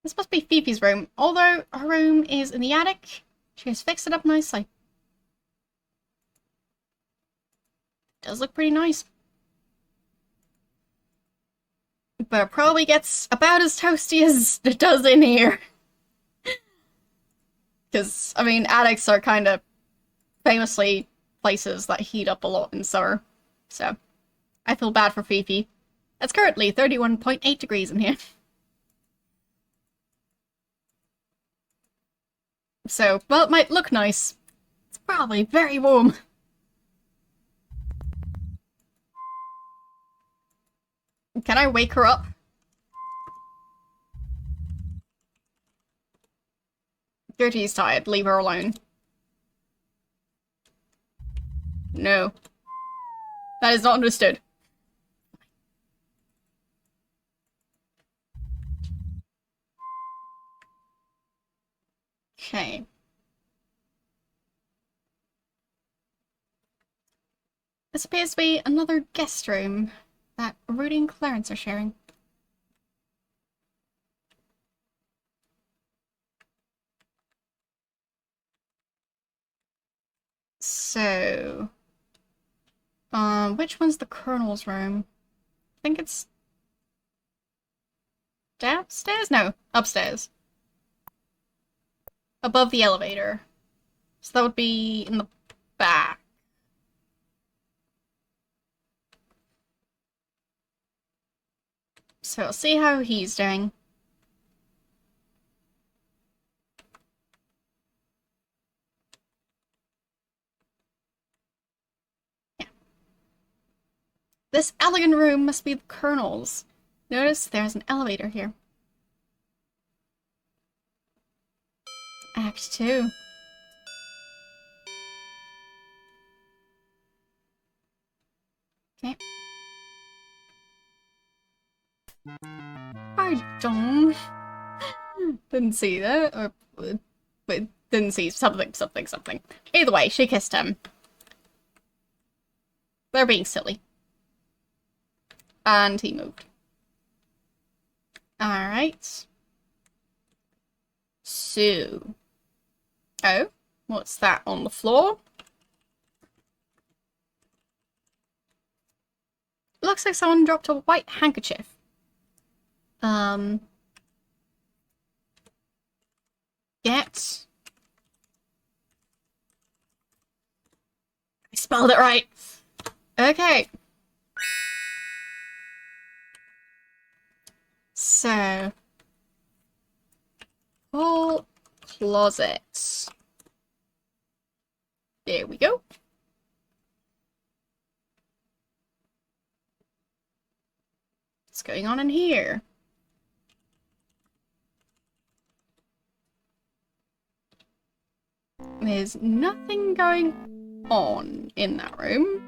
This must be Fifi's room, although her room is in the attic. She has fixed it up nicely. Does look pretty nice. But it probably gets about as toasty as it does in here. Because, I mean, attics are kind of famously places that heat up a lot in summer. So, I feel bad for Fifi. It's currently 31.8 degrees in here. So, while it might look nice, it's probably very warm. Can I wake her up? Gertie's tired. Leave her alone. No. That is not understood. Okay. This appears to be another guest room that Rudy and Clarence are sharing. So... which one's the Colonel's room? I think it's... downstairs? No, upstairs. Above the elevator. So that would be in the back. So, I'll see how he's doing. Yeah. This elegant room must be the Colonel's. Notice there's an elevator here. Act 2. Okay. Pardon. Didn't see that, or didn't see something. Either way, she kissed him. They're being silly. And he moved. Alright. So. Oh, what's that on the floor? Looks like someone dropped a white handkerchief. Get. I spelled it right. Okay. So. Full closet. There we go. What's going on in here? There's nothing going on in that room.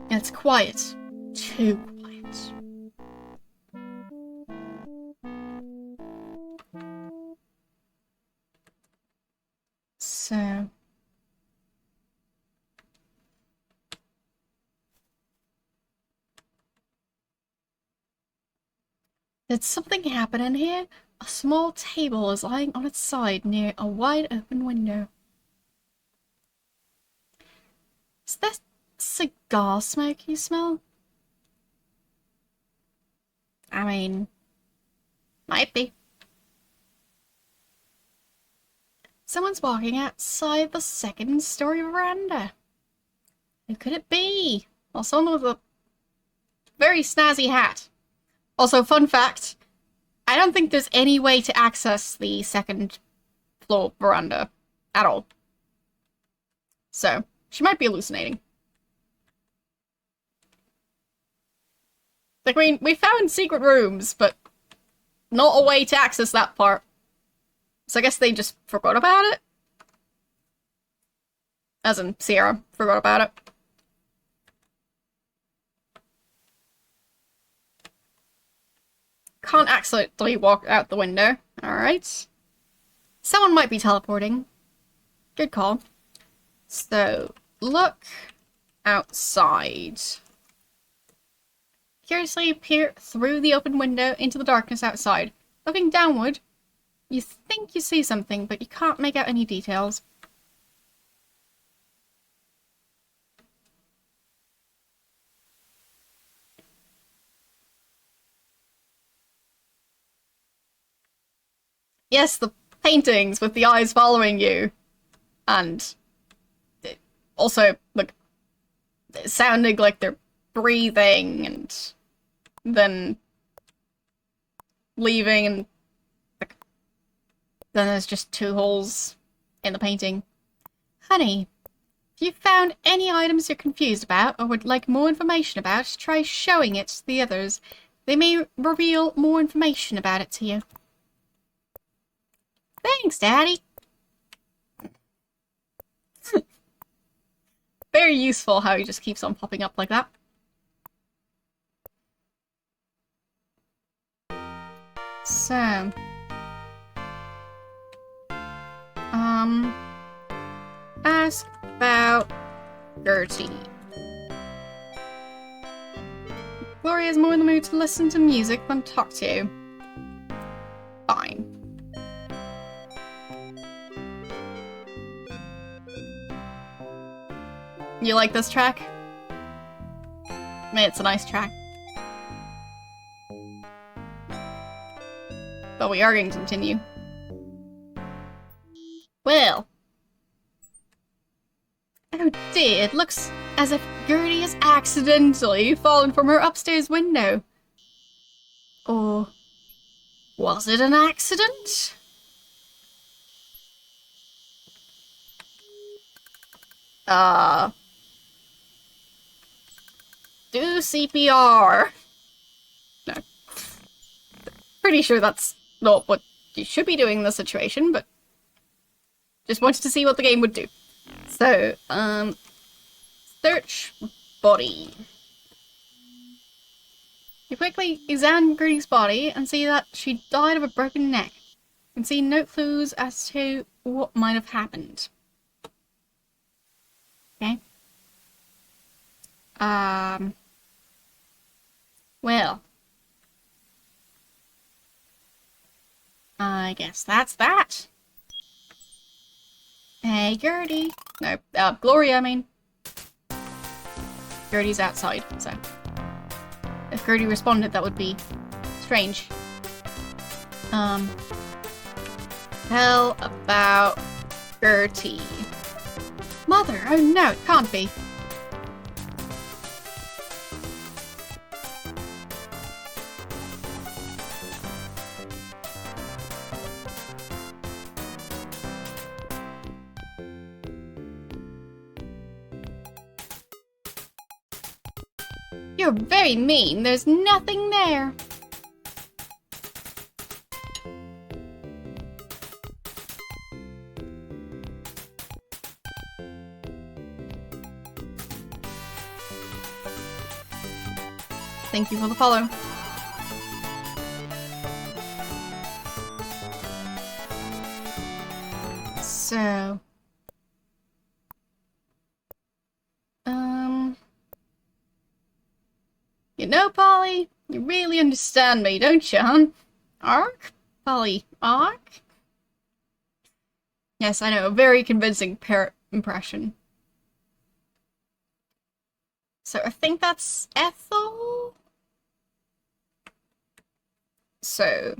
It's quiet. Too quiet. So... did something happen in here? A small table is lying on its side near a wide open window. Is that cigar smoke you smell? I mean, might be. Someone's walking outside the second-story veranda. Who could it be? Well, someone with a very snazzy hat. Also, fun fact, I don't think there's any way to access the second floor veranda at all. So, she might be hallucinating. Like, I mean, we found secret rooms, but not a way to access that part. So I guess they just forgot about it? As in, Sierra forgot about it. Can't accidentally walk out the window. Alright. Someone might be teleporting. Good call. So, look outside. curiously peer through the open window into the darkness outside. Looking downward, you think you see something, but you can't make out any details. Yes, the paintings with the eyes following you. And also, like, sounding like they're breathing and then leaving, and like, then there's just 2 holes in the painting. Honey, if you found any items you're confused about or would like more information about, try showing it to the others. They may reveal more information about it to you. Thanks, Daddy. Very useful how he just keeps on popping up like that. So, ask about Gertie. Gloria's more in the mood to listen to music than talk to you. Fine. You like this track? I mean, it's a nice track. But we are going to continue. Well. Oh dear, it looks as if Gertie has accidentally fallen from her upstairs window. Or was it an accident? Do CPR. No. Pretty sure that's not what you should be doing in this situation, but just wanted to see what the game would do. So, search body. You quickly examine Gertie's body and see that she died of a broken neck. You can see no clues as to what might have happened. Okay. Well. I guess that's that. Hey, Gertie. No, Gloria, I mean. Gertie's outside, so. If Gertie responded, that would be strange. Tell about Gertie. Mother, oh no, it can't be. You're very mean. There's nothing there. Thank you for the follow. So... You know, Polly, you really understand me, don't you, hon? Ark? Polly, Ark? Yes, I know, a very convincing parrot impression. So I think that's Ethel? So,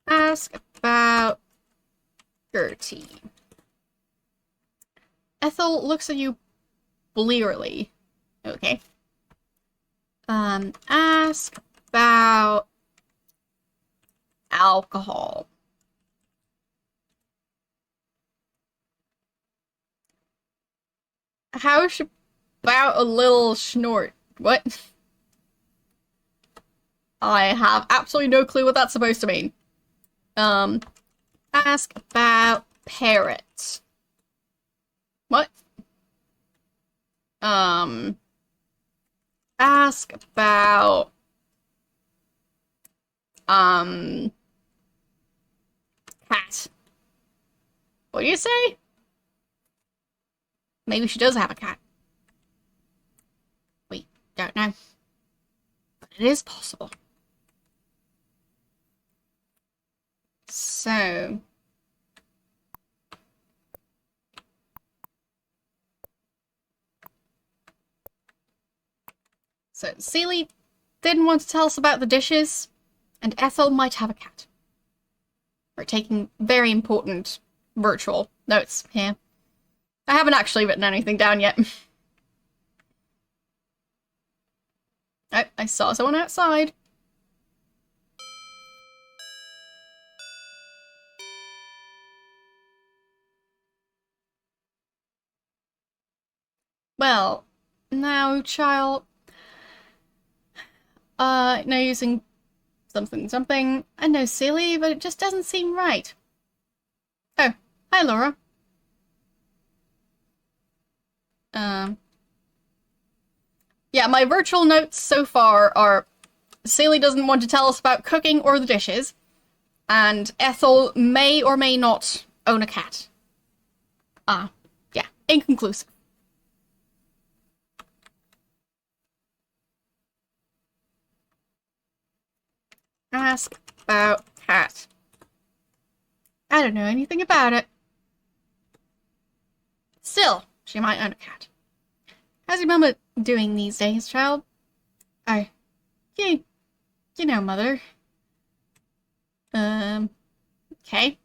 ask about Gertie. Ethel looks at you blearily. Okay. Ask about alcohol. How about a little snort? What? I have absolutely no clue what that's supposed to mean. Ask about parrots. What? Ask about, cat. What do you say? Maybe she does have a cat. We don't know. It is possible. So... So, Sealy didn't want to tell us about the dishes, and Ethel might have a cat. We're taking very important virtual notes here. I haven't actually written anything down yet. I saw someone outside. Well, now, child. No using something. I know, silly, but it just doesn't seem right. Oh, hi, Laura. Yeah, my virtual notes so far are Sealy doesn't want to tell us about cooking or the dishes, and Ethel may or may not own a cat. Yeah, inconclusive. Ask about cat. I don't know anything about it. Still, she might own a cat. How's your mama doing these days, child? You know, mother. Okay.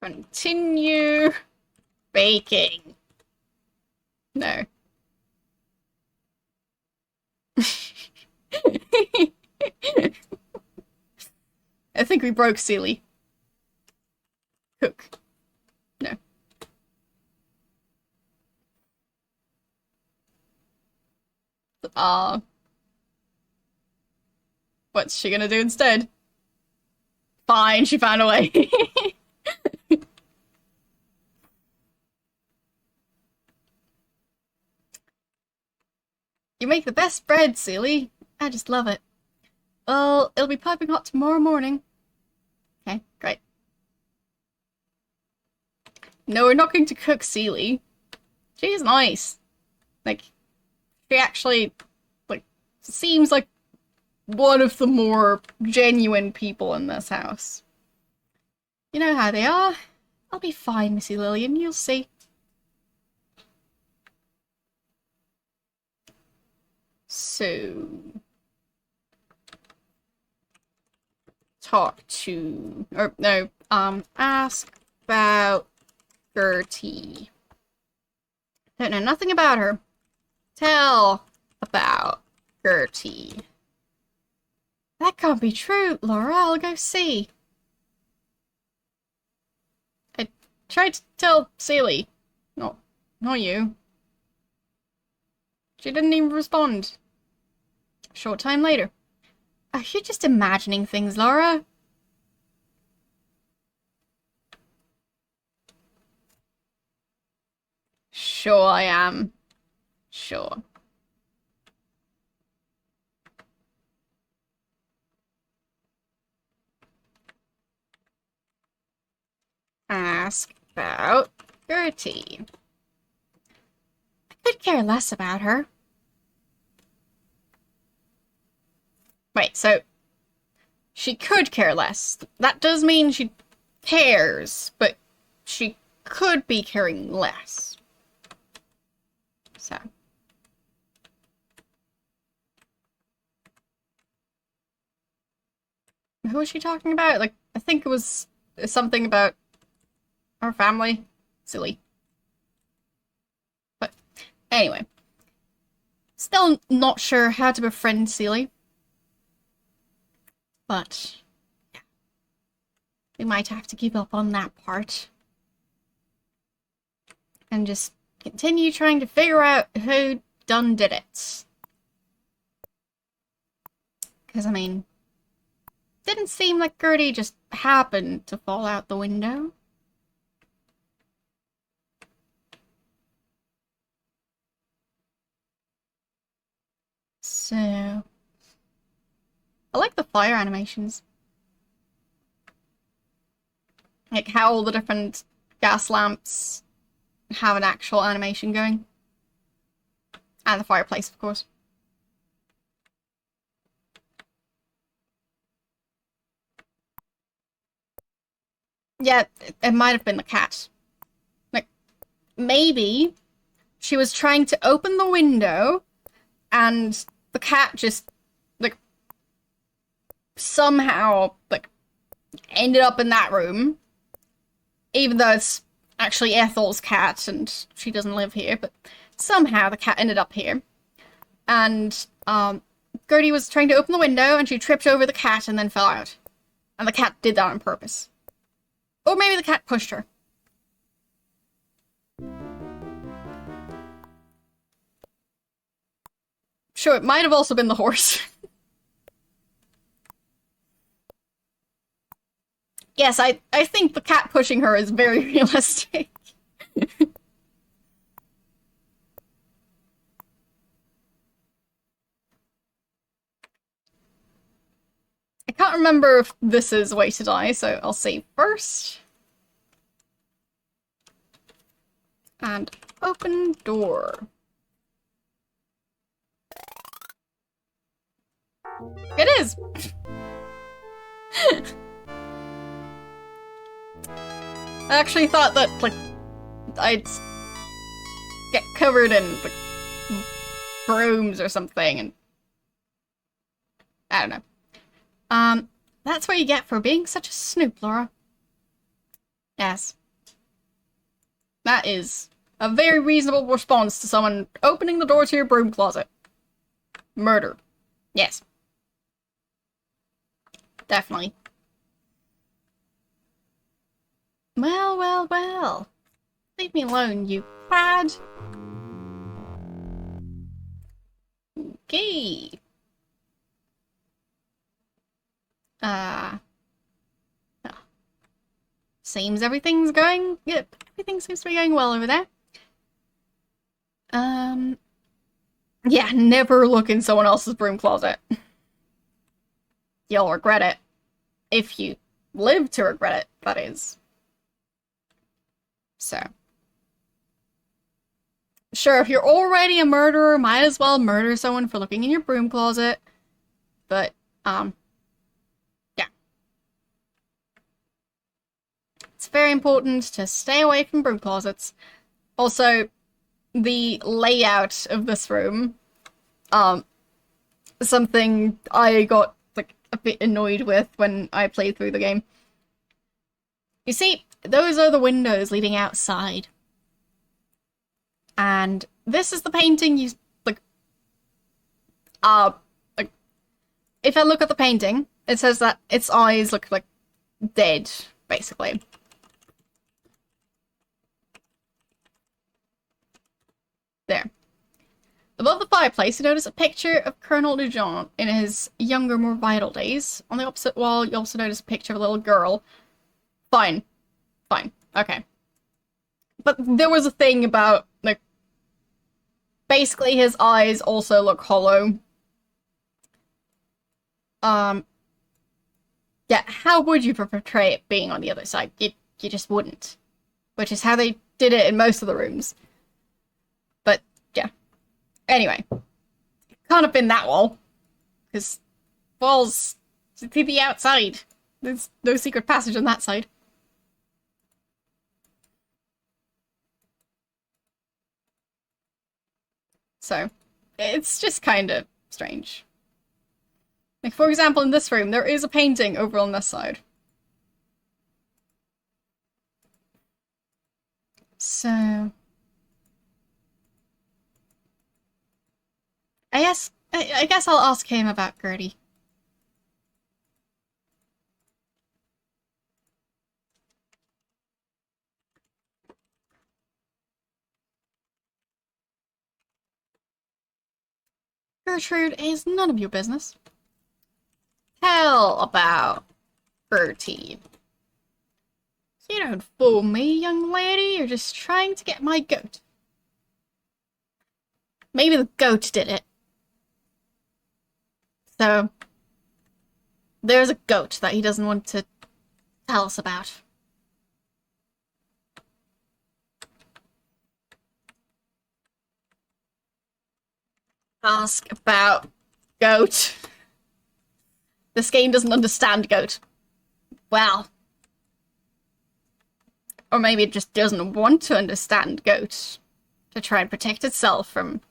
Continue baking. No. I think we broke Sealy. Cook. No. What's she gonna do instead? Fine, she found a way. You make the best bread, Sealy. I just love it. Well, it'll be piping hot tomorrow morning. Okay, great. No, we're not going to cook Sealy. She's nice. Like, she actually, like, seems like one of the more genuine people in this house. You know how they are. I'll be fine, Missy Lillian, you'll see. So... talk to... or, no, ask about Gertie. Don't know nothing about her. Tell about Gertie. That can't be true, Laura. I'll go see. I tried to tell Sealy. Not you. She didn't even respond. A short time later. Are you just imagining things, Laura? Sure I am. Sure. Ask about Gertie. I could care less about her. Wait, so she could care less. That does mean she cares, but she could be caring less. So. Who was she talking about? Like, I think it was something about our family. Silly. But anyway. Still not sure how to befriend Sealy. But yeah. We might have to give up on that part. And just continue trying to figure out who done did it. Because, I mean, didn't seem like Gertie just happened to fall out the window. So, I like the fire animations. Like how all the different gas lamps have an actual animation going. And the fireplace, of course. Yeah, it might have been the cat. Like, maybe she was trying to open the window and the cat just, like, somehow, like, ended up in that room. Even though it's actually Ethel's cat and she doesn't live here, but somehow the cat ended up here. And, Gertie was trying to open the window and she tripped over the cat and then fell out. And the cat did that on purpose. Or maybe the cat pushed her. Sure, it might have also been the horse. Yes, I think the cat pushing her is very realistic. I can't remember if this is way to die, so I'll save first. And open door. It is! I actually thought that, like, I'd get covered in, like, brooms or something, and I don't know. That's what you get for being such a snoop, Laura. Yes. That is a very reasonable response to someone opening the door to your broom closet. Murder. Yes. Definitely. Well, well, well. Leave me alone, you cad. Okay. Oh. Seems everything's going... Yep, everything seems to be going well over there. Yeah, never look in someone else's broom closet. You'll regret it. If you live to regret it, that is. So. Sure, if you're already a murderer, might as well murder someone for looking in your broom closet. But, yeah. It's very important to stay away from broom closets. Also, the layout of this room, something I got, like, a bit annoyed with when I played through the game. You see, those are the windows leading outside. And this is the painting you, like, if I look at the painting, it says that its eyes look, like, dead, basically. There. Above the fireplace, you notice a picture of Colonel Nugent in his younger, more vital days. On the opposite wall, you also notice a picture of a little girl. Fine. Fine. Okay. But there was a thing about, like, basically his eyes also look hollow. Yeah, how would you portray it being on the other side? You just wouldn't. Which is how they did it in most of the rooms. But, yeah. Anyway. Can't have been that wall. Because walls to the outside. There's no secret passage on that side. So, it's just kind of strange. Like, for example, in this room, there is a painting over on this side. So... I guess I'll ask him about Gertie. Gertrude is none of your business. Tell about Gertie. You don't fool me, young lady. You're just trying to get my goat. Maybe the goat did it. So, there's a goat that he doesn't want to tell us about. Ask about goat. This game doesn't understand goat. Well. Or maybe it just doesn't want to understand goat. To try and protect itself from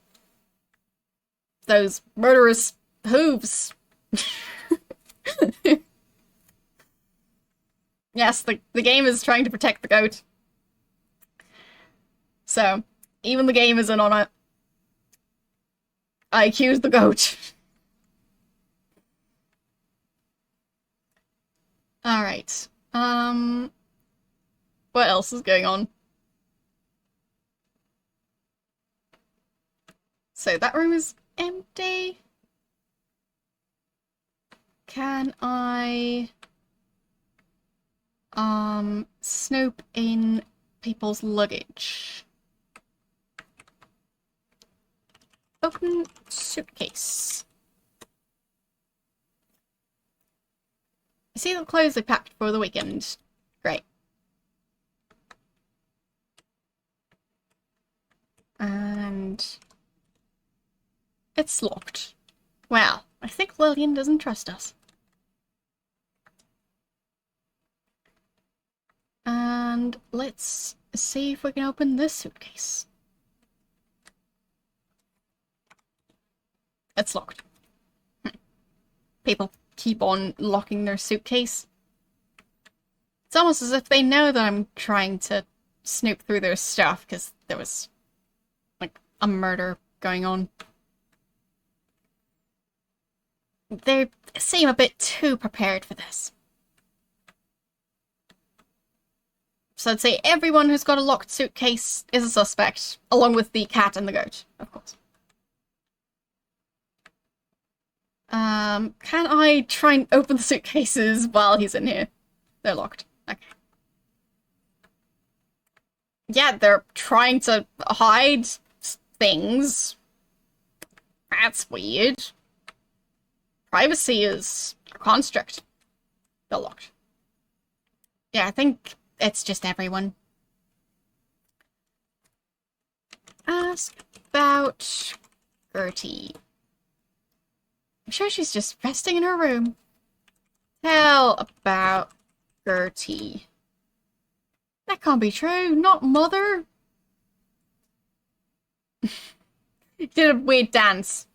those murderous hooves. Yes, the game is trying to protect the goat. So, even the game isn't on it. I accuse the goat. Alright. What else is going on? So that room is empty. Can I snoop in people's luggage? Open suitcase. You see the clothes they packed for the weekend. Great. And it's locked. Well, I think Lillian doesn't trust us. And let's see if we can open this suitcase. It's locked. People keep on locking their suitcase. It's almost as if they know that I'm trying to snoop through their stuff because there was, like, a murder going on. They seem a bit too prepared for this. So I'd say everyone who's got a locked suitcase is a suspect, along with the cat and the goat, of course. Can I try and open the suitcases while he's in here? They're locked. Okay. Yeah, they're trying to hide things. That's weird. Privacy is a construct. They're locked. Yeah, I think it's just everyone. Ask about Gertie. I'm sure she's just resting in her room. Tell about Gertie. That can't be true. Not Mother. Did a weird dance.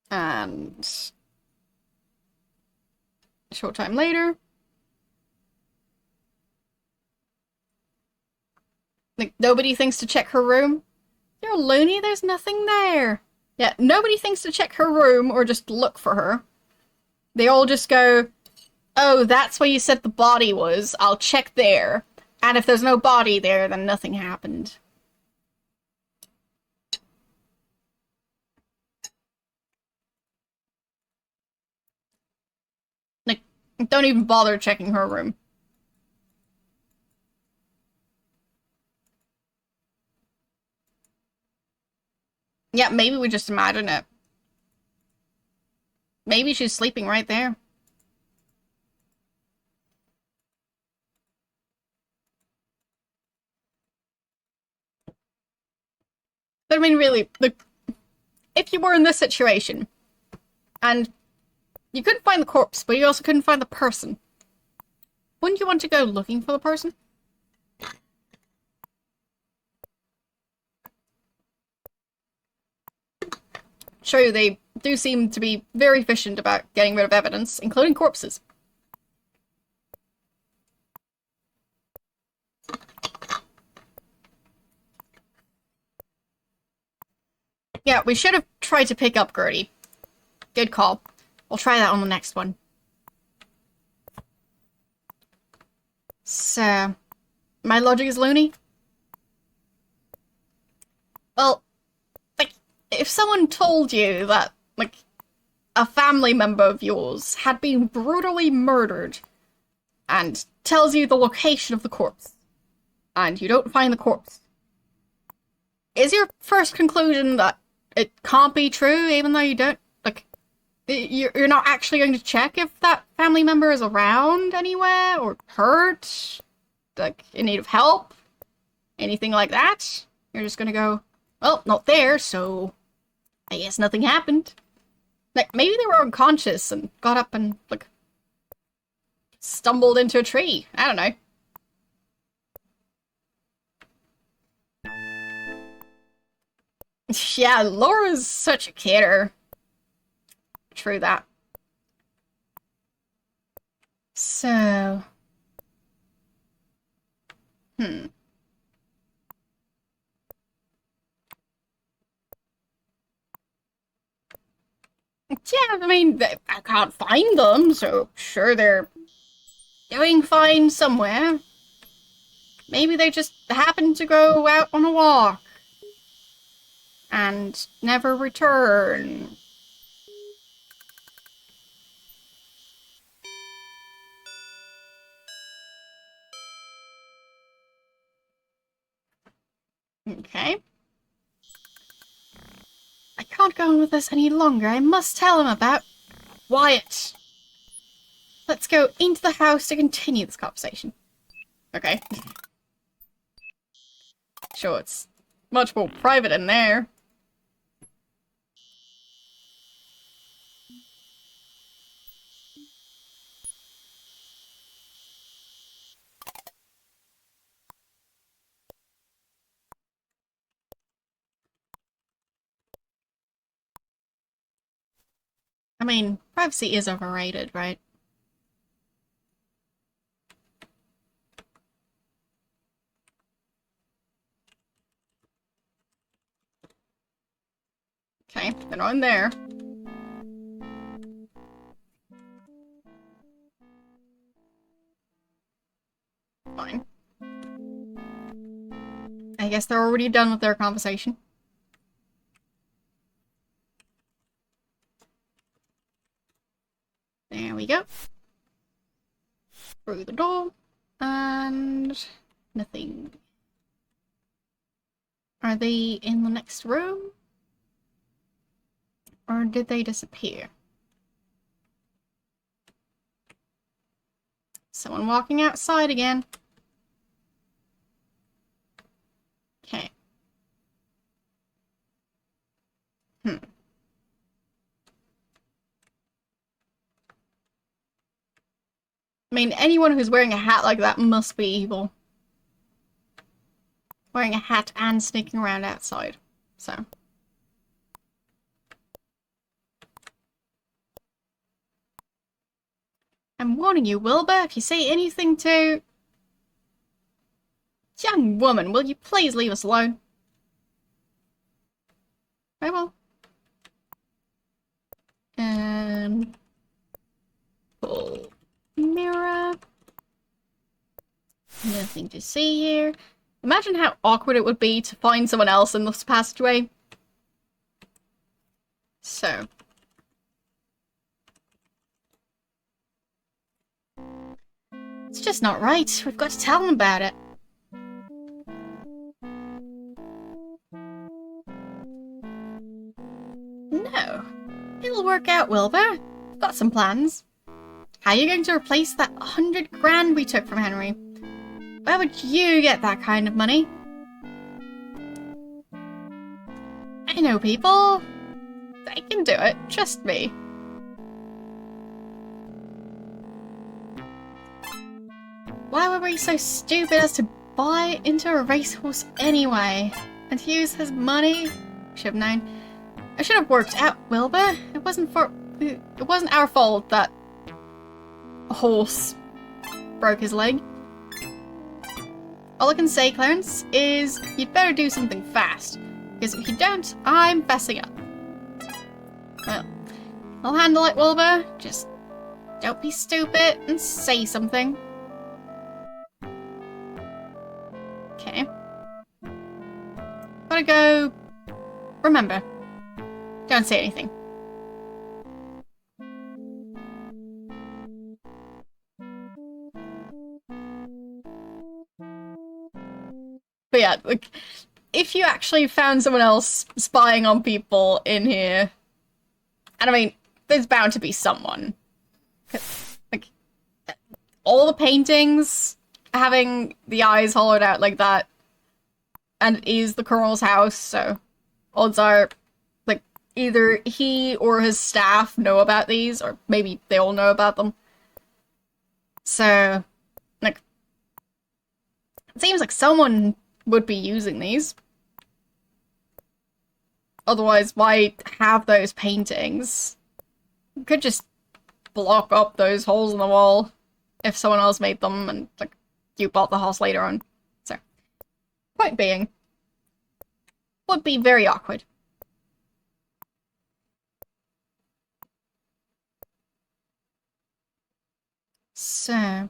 And a short time later. Like, nobody thinks to check her room. You're loony, there's nothing there. Yeah, nobody thinks to check her room or just look for her. They all just go, oh, that's where you said the body was. I'll check there. And if there's no body there, then nothing happened. Like, don't even bother checking her room. Yeah, maybe we just imagine it. Maybe she's sleeping right there. But I mean, really, if you were in this situation, and you couldn't find the corpse, but you also couldn't find the person, wouldn't you want to go looking for the person? True, they do seem to be very efficient about getting rid of evidence, including corpses. Yeah, we should have tried to pick up Gertie. Good call. We'll try that on the next one. So, my logic is loony? Well, like, if someone told you that, like, a family member of yours had been brutally murdered and tells you the location of the corpse, and you don't find the corpse, is your first conclusion that it can't be true, even though you don't, like, you're not actually going to check if that family member is around anywhere, or hurt, like, in need of help, anything like that. You're just gonna go, well, not there, so I guess nothing happened. Like, maybe they were unconscious and got up and, like, stumbled into a tree. I don't know. Yeah, Laura's such a kidder. True that. So... Yeah, I mean, I can't find them, so sure they're doing fine somewhere. Maybe they just happened to go out on a walk and never return. Okay. I can't go on with this any longer. I must tell him about Wyatt. Let's go into the house to continue this conversation. Okay. Sure, it's much more private in there. I mean, privacy is overrated, right? Okay, they're not in there. Fine. I guess they're already done with their conversation. There we go. Through the door. And... nothing. Are they in the next room? Or did they disappear? Someone walking outside again. Okay. I mean, anyone who's wearing a hat like that must be evil. Wearing a hat and sneaking around outside. So. I'm warning you, Wilbur, if you say anything to... Young woman, will you please leave us alone? I will. And... pull mirror. Nothing to see here. Imagine how awkward it would be to find someone else in this passageway. So. It's just not right. We've got to tell them about it. No. It'll work out, Wilbur. We've got some plans. How are you going to replace that 100 grand we took from Henry? Where would you get that kind of money? I know people. They can do it. Trust me. Why were we so stupid as to buy into a racehorse anyway? And to use his money? Should have known. I should have worked out, Wilbur. It wasn't our fault that a horse broke his leg. All I can say, Clarence, is you'd better do something fast. Because if you don't, I'm fessing up. Well, I'll handle it, Wilbur. Just don't be stupid and say something. Okay. Gotta go. Remember, don't say anything. But yeah, like, if you actually found someone else spying on people in here, and I mean, there's bound to be someone. Like, all the paintings having the eyes hollowed out like that, and it is the Colonel's house, so odds are, like, either he or his staff know about these, or maybe they all know about them. So, like, it seems like someone would be using these. Otherwise, why have those paintings? You could just block up those holes in the wall if someone else made them and, like, you bought the house later on. So, point being, would be very awkward. So,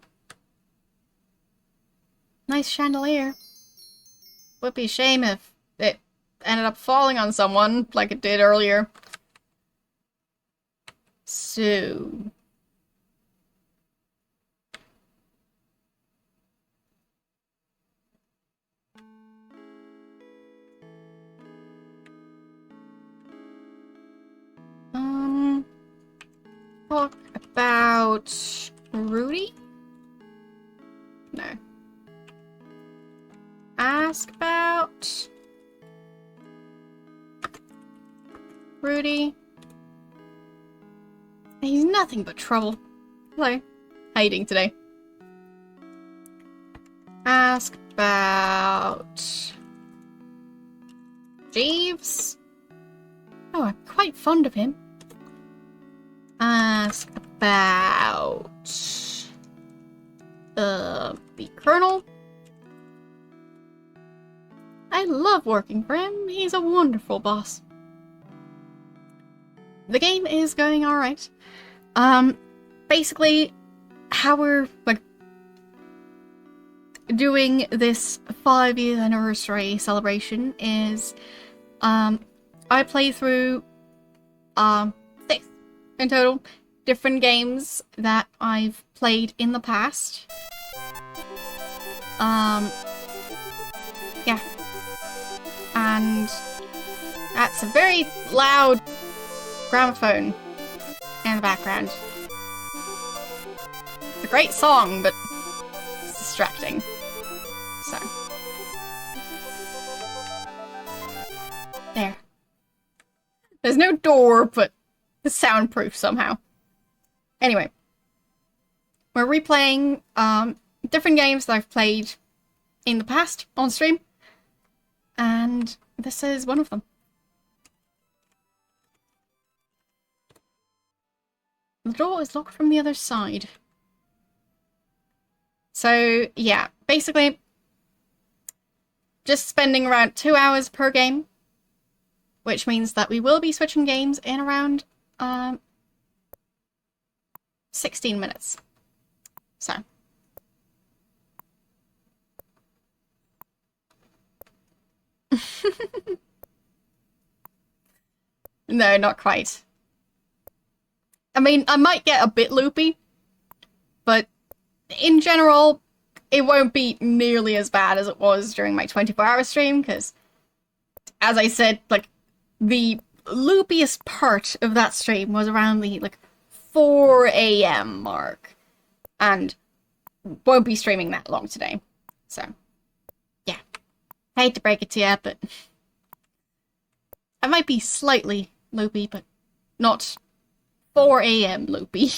nice chandelier. Would be a shame if it ended up falling on someone like it did earlier. So... talk about Rudy? No. Ask about Rudy. He's nothing but trouble. Hello. How you doing today? Ask about Jeeves. Oh, I'm quite fond of him. Ask about the Colonel. I love working for him. He's a wonderful boss. The game is going alright. Basically, how we're, like, doing this 5-year anniversary celebration is, I play through, 6 in total different games that I've played in the past. Yeah. And that's a very loud gramophone in the background. It's a great song, but it's distracting. So. There. There's no door, but it's soundproof somehow. Anyway. We're replaying different games that I've played in the past on stream. And this is one of them. The door is locked from the other side. So, yeah, basically, just spending around 2 hours per game, which means that we will be switching games in around 16 minutes. So. No, not quite. I mean, I might get a bit loopy, but in general, it won't be nearly as bad as it was during my 24-hour stream, because, as I said, like, the loopiest part of that stream was around the, like, 4 a.m. mark, and won't be streaming that long today, so, yeah. I hate to break it to you, but I might be slightly loopy, but not 4 a.m. loopy.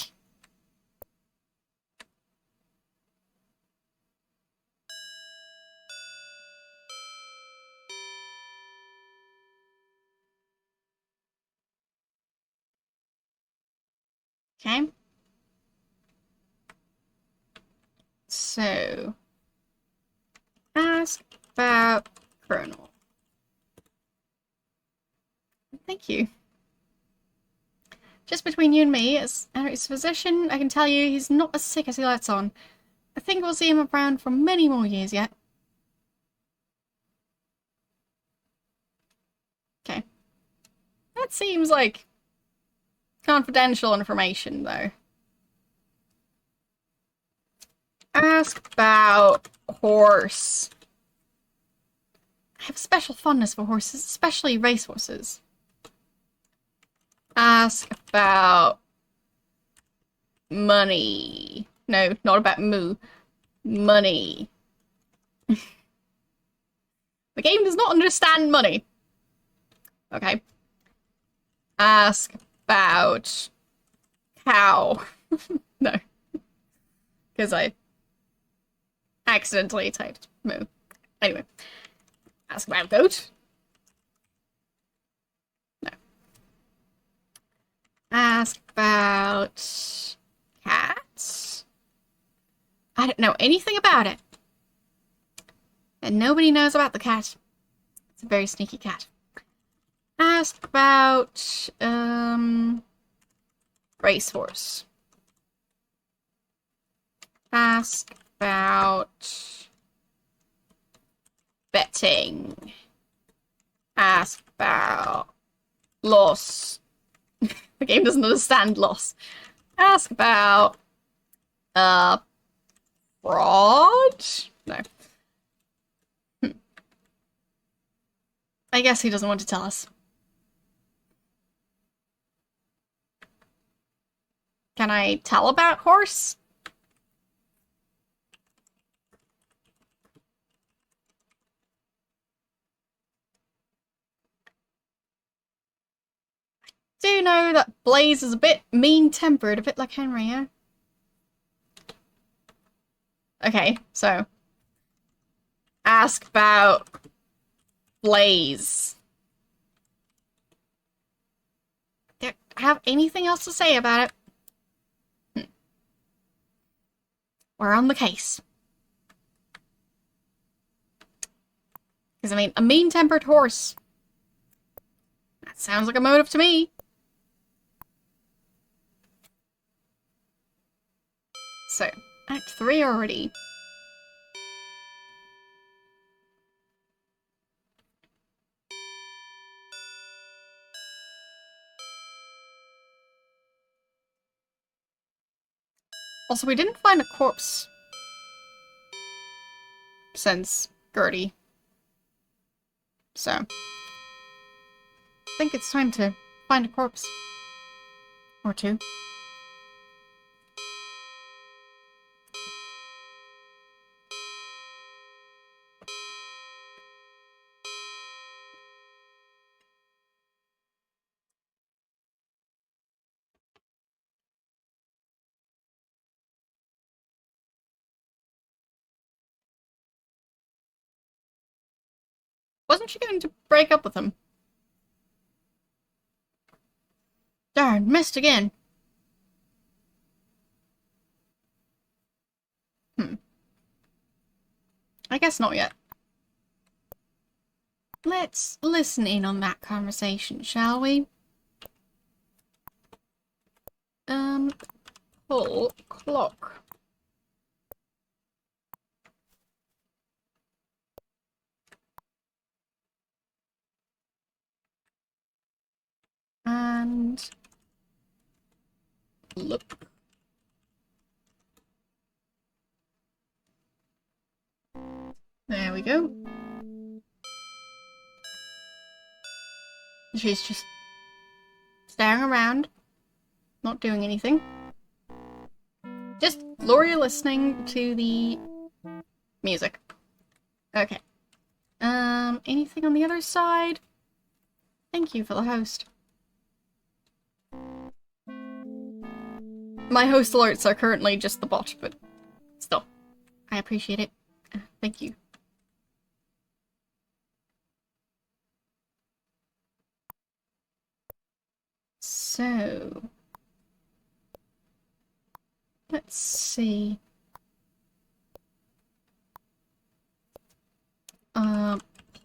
Okay. So, ask about Colonel. Thank you. Just between you and me, as Henry's physician, I can tell you he's not as sick as he lets on. I think we'll see him around for many more years yet. Okay. That seems like confidential information, though. Ask about horse. I have a special fondness for horses, especially racehorses. Ask about money. No, not about moo. Money. The game does not understand money. Okay. Ask about cow. No. Because I accidentally typed moo. Anyway. Ask about goat. No. Ask about cat. I don't know anything about it. And nobody knows about the cat. It's a very sneaky cat. Ask about, racehorse. Ask about betting. Ask about loss. The game doesn't understand loss. Ask about, fraud? No. I guess he doesn't want to tell us. Can I tell about horse? Do you know that Blaze is a bit mean-tempered, a bit like Henry, yeah? Okay, so ask about Blaze. Do I have anything else to say about it? We're on the case. Because, I mean, a mean-tempered horse. That sounds like a motive to me. So, Act 3 already. Also, we didn't find a corpse since Gertie. So, I think it's time to find a corpse. Or two. Wasn't she going to break up with him? Darn, missed again. I guess not yet. Let's listen in on that conversation, shall we? Pull clock. And look. There we go. She's just staring around, not doing anything. Just Gloria listening to the music. Okay. Anything on the other side? Thank you for the host. My host alerts are currently just the bot, but still, I appreciate it. Thank you. So, let's see.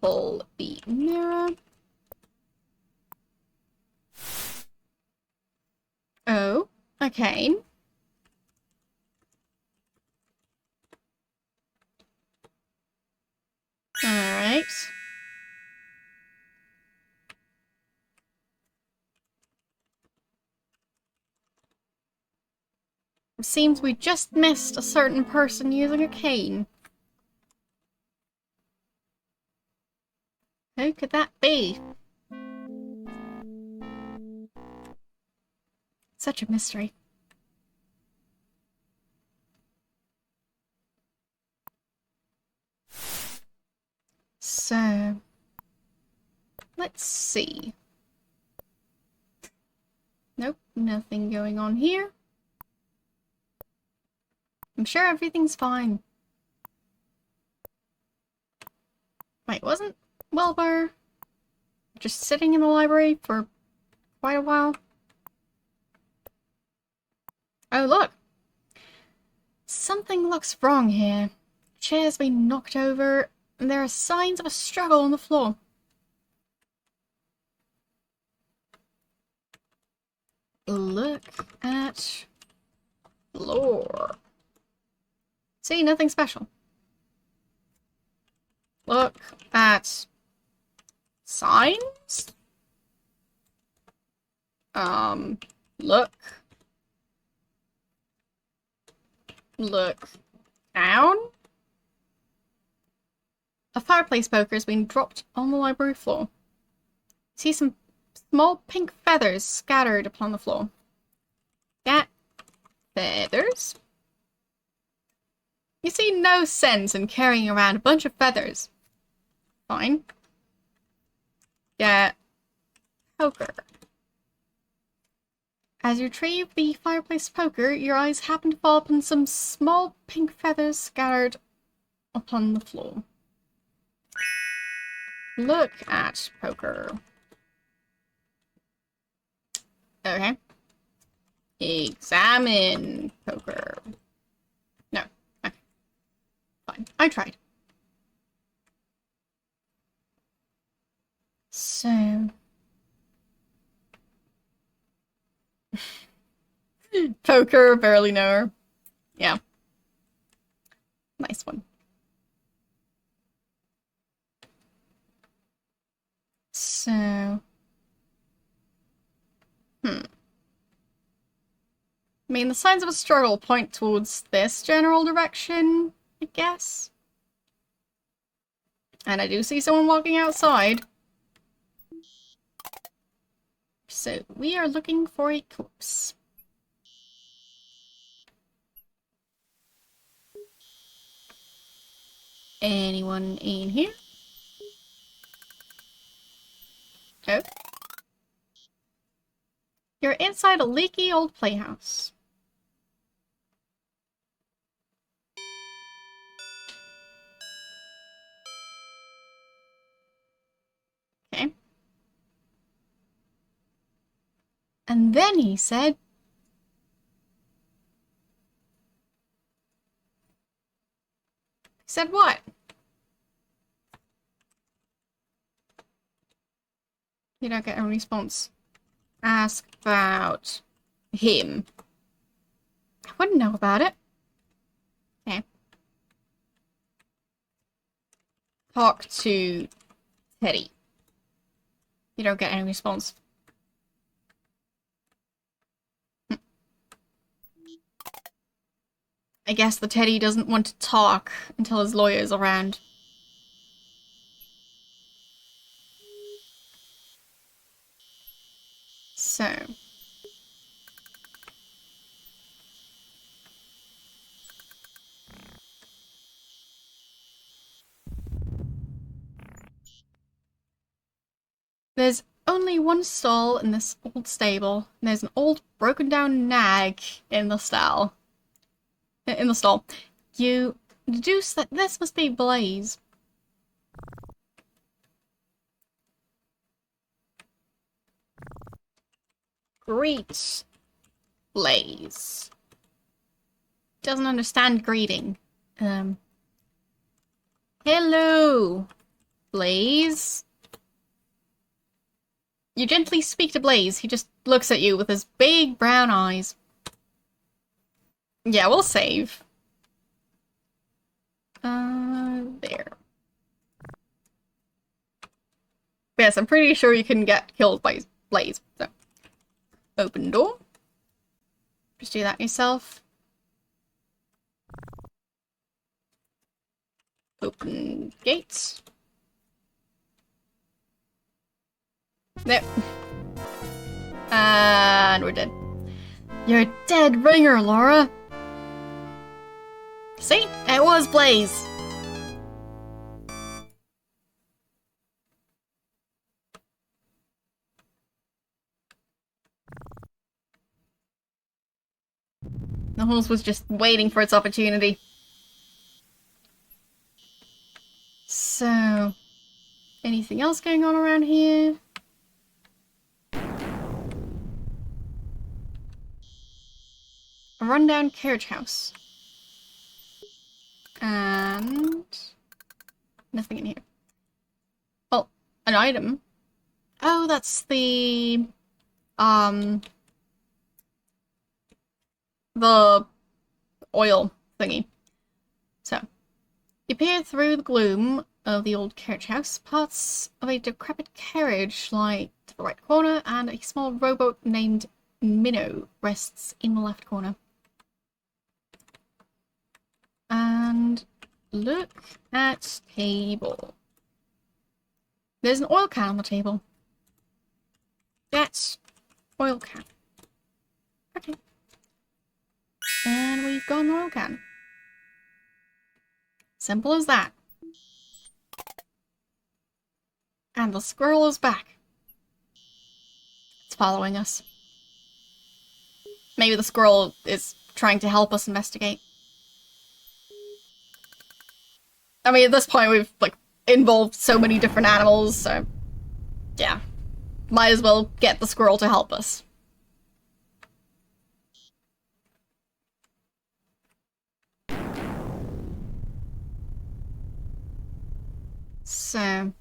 Pull the mirror. Oh, okay. Alright. It seems we just missed a certain person using a cane. Who could that be? Such a mystery. So, let's see. Nope, nothing going on here. I'm sure everything's fine. Wait, wasn't Wilbur just sitting in the library for quite a while? Oh, look! Something looks wrong here. Chair's been knocked over, and there are signs of a struggle on the floor. Look at floor. See, nothing special. Look at signs. Look. Look down. A fireplace poker has been dropped on the library floor. See some small pink feathers scattered upon the floor. That feathers? You see no sense in carrying around a bunch of feathers. Fine. Get poker. As you retrieve the fireplace poker, your eyes happen to fall upon some small pink feathers scattered upon the floor. Look at poker. Okay. Examine poker. No. Okay. Fine. I tried. So... Poker, barely know her. Yeah. Nice one. So... I mean, the signs of a struggle point towards this general direction, I guess. And I do see someone walking outside. So, we are looking for a corpse. Anyone in here? Oh. You're inside a leaky old playhouse. Okay. And then he said... He said what? You don't get a response. Ask about him. I wouldn't know about it. Okay. Talk to Teddy. You don't get any response. I guess the Teddy doesn't want to talk until his lawyer's around. So... There's only one stall in this old stable, and there's an old broken down nag in the stall. You deduce that this must be Blaze. Greet, Blaze. Doesn't understand greeting. Hello, Blaze. You gently speak to Blaze. He just looks at you with his big brown eyes. Yeah, we'll save. There. Yes, I'm pretty sure you can get killed by Blaze. So, open door. Just do that yourself. Open gates. There. And we're dead. You're a dead ringer, Laura. See? It was Blaze. The horse was just waiting for its opportunity. So, anything else going on around here? A rundown carriage house. And nothing in here. Well, an item. Oh, that's the oil thingy. So, you peer through the gloom of the old carriage house. Parts of a decrepit carriage lie to the right corner, and a small rowboat named Minnow rests in the left corner. And look at table. There's an oil can on the table. That's oil can. Okay. And we've got an oil can. Simple as that. And the squirrel is back. It's following us. Maybe the squirrel is trying to help us investigate. I mean, at this point we've, like, involved so many different animals, so... yeah. Might as well get the squirrel to help us. So...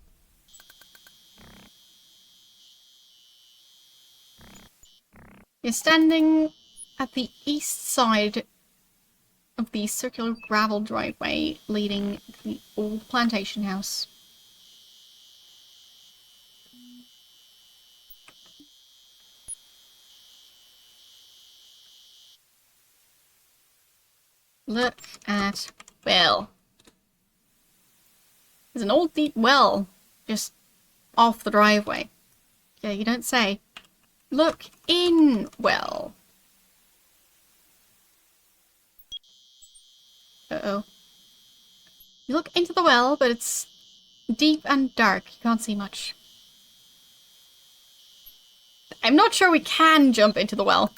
you're standing at the east side of the circular gravel driveway leading to the old plantation house. Look at well. There's an old deep well just off the driveway. Yeah, you don't say. Look in well. Uh-oh. You look into the well, but it's deep and dark. You can't see much. I'm not sure we can jump into the well.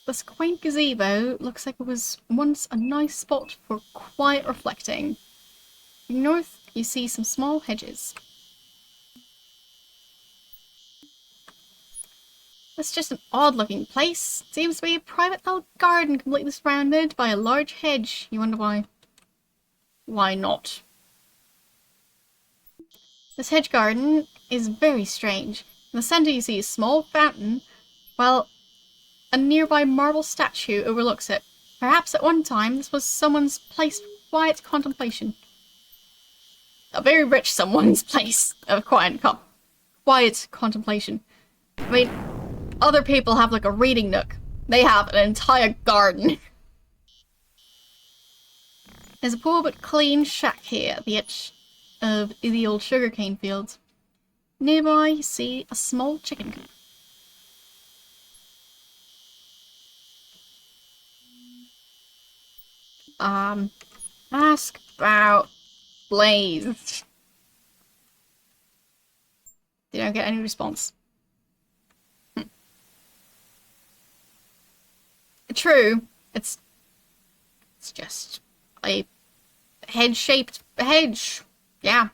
This quaint gazebo looks like it was once a nice spot for quiet reflecting. To the north, you see some small hedges. It's just an odd-looking place. It seems to be a private little garden completely surrounded by a large hedge. You wonder why. Why not? This hedge garden is very strange. In the centre you see a small fountain, while a nearby marble statue overlooks it. Perhaps at one time this was someone's place of quiet contemplation. A very rich someone's place of quiet contemplation. I mean, other people have like a reading nook. They have an entire garden. There's a poor but clean shack here at the edge of the old sugarcane fields. Nearby you see a small chicken coop. Ask about Blaze. They don't get any response. True, it's just a head-shaped hedge. Yeah.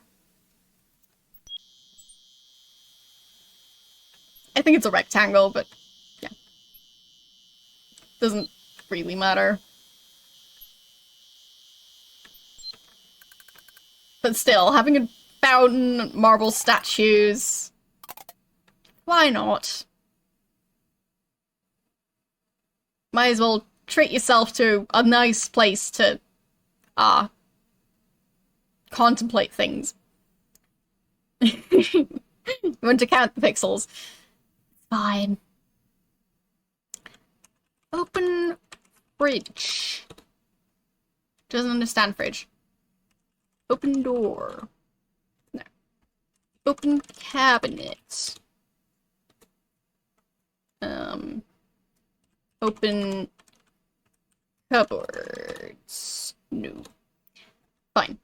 I think it's a rectangle, but yeah. Doesn't really matter. But still, having a fountain, marble statues... why not? Might as well treat yourself to a nice place to, contemplate things. You want to count the pixels. Fine. Open fridge. Doesn't understand fridge. Open door. No. Open cabinet. Open cupboards. No. Fine.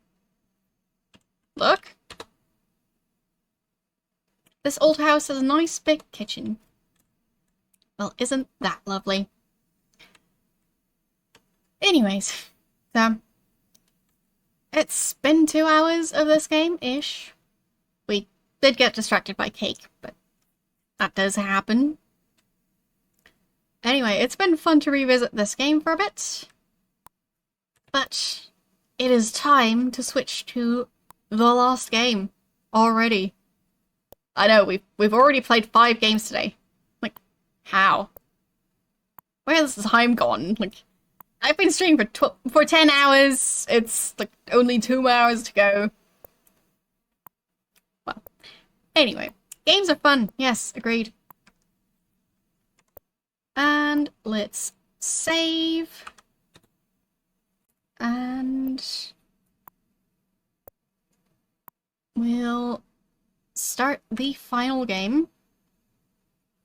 This old house has a nice big kitchen. Well, isn't that lovely? Anyways, so it's been 2 hours of this game-ish. We did get distracted by cake, but that does happen. Anyway, it's been fun to revisit this game for a bit. But it is time to switch to the last game already. I know, we've already played 5 games today. Like, how? Where has the time gone? Like, I've been streaming for 10 hours. It's like only 2 hours to go. Well, anyway, games are fun. Yes, agreed. And let's save. And we'll start the final game.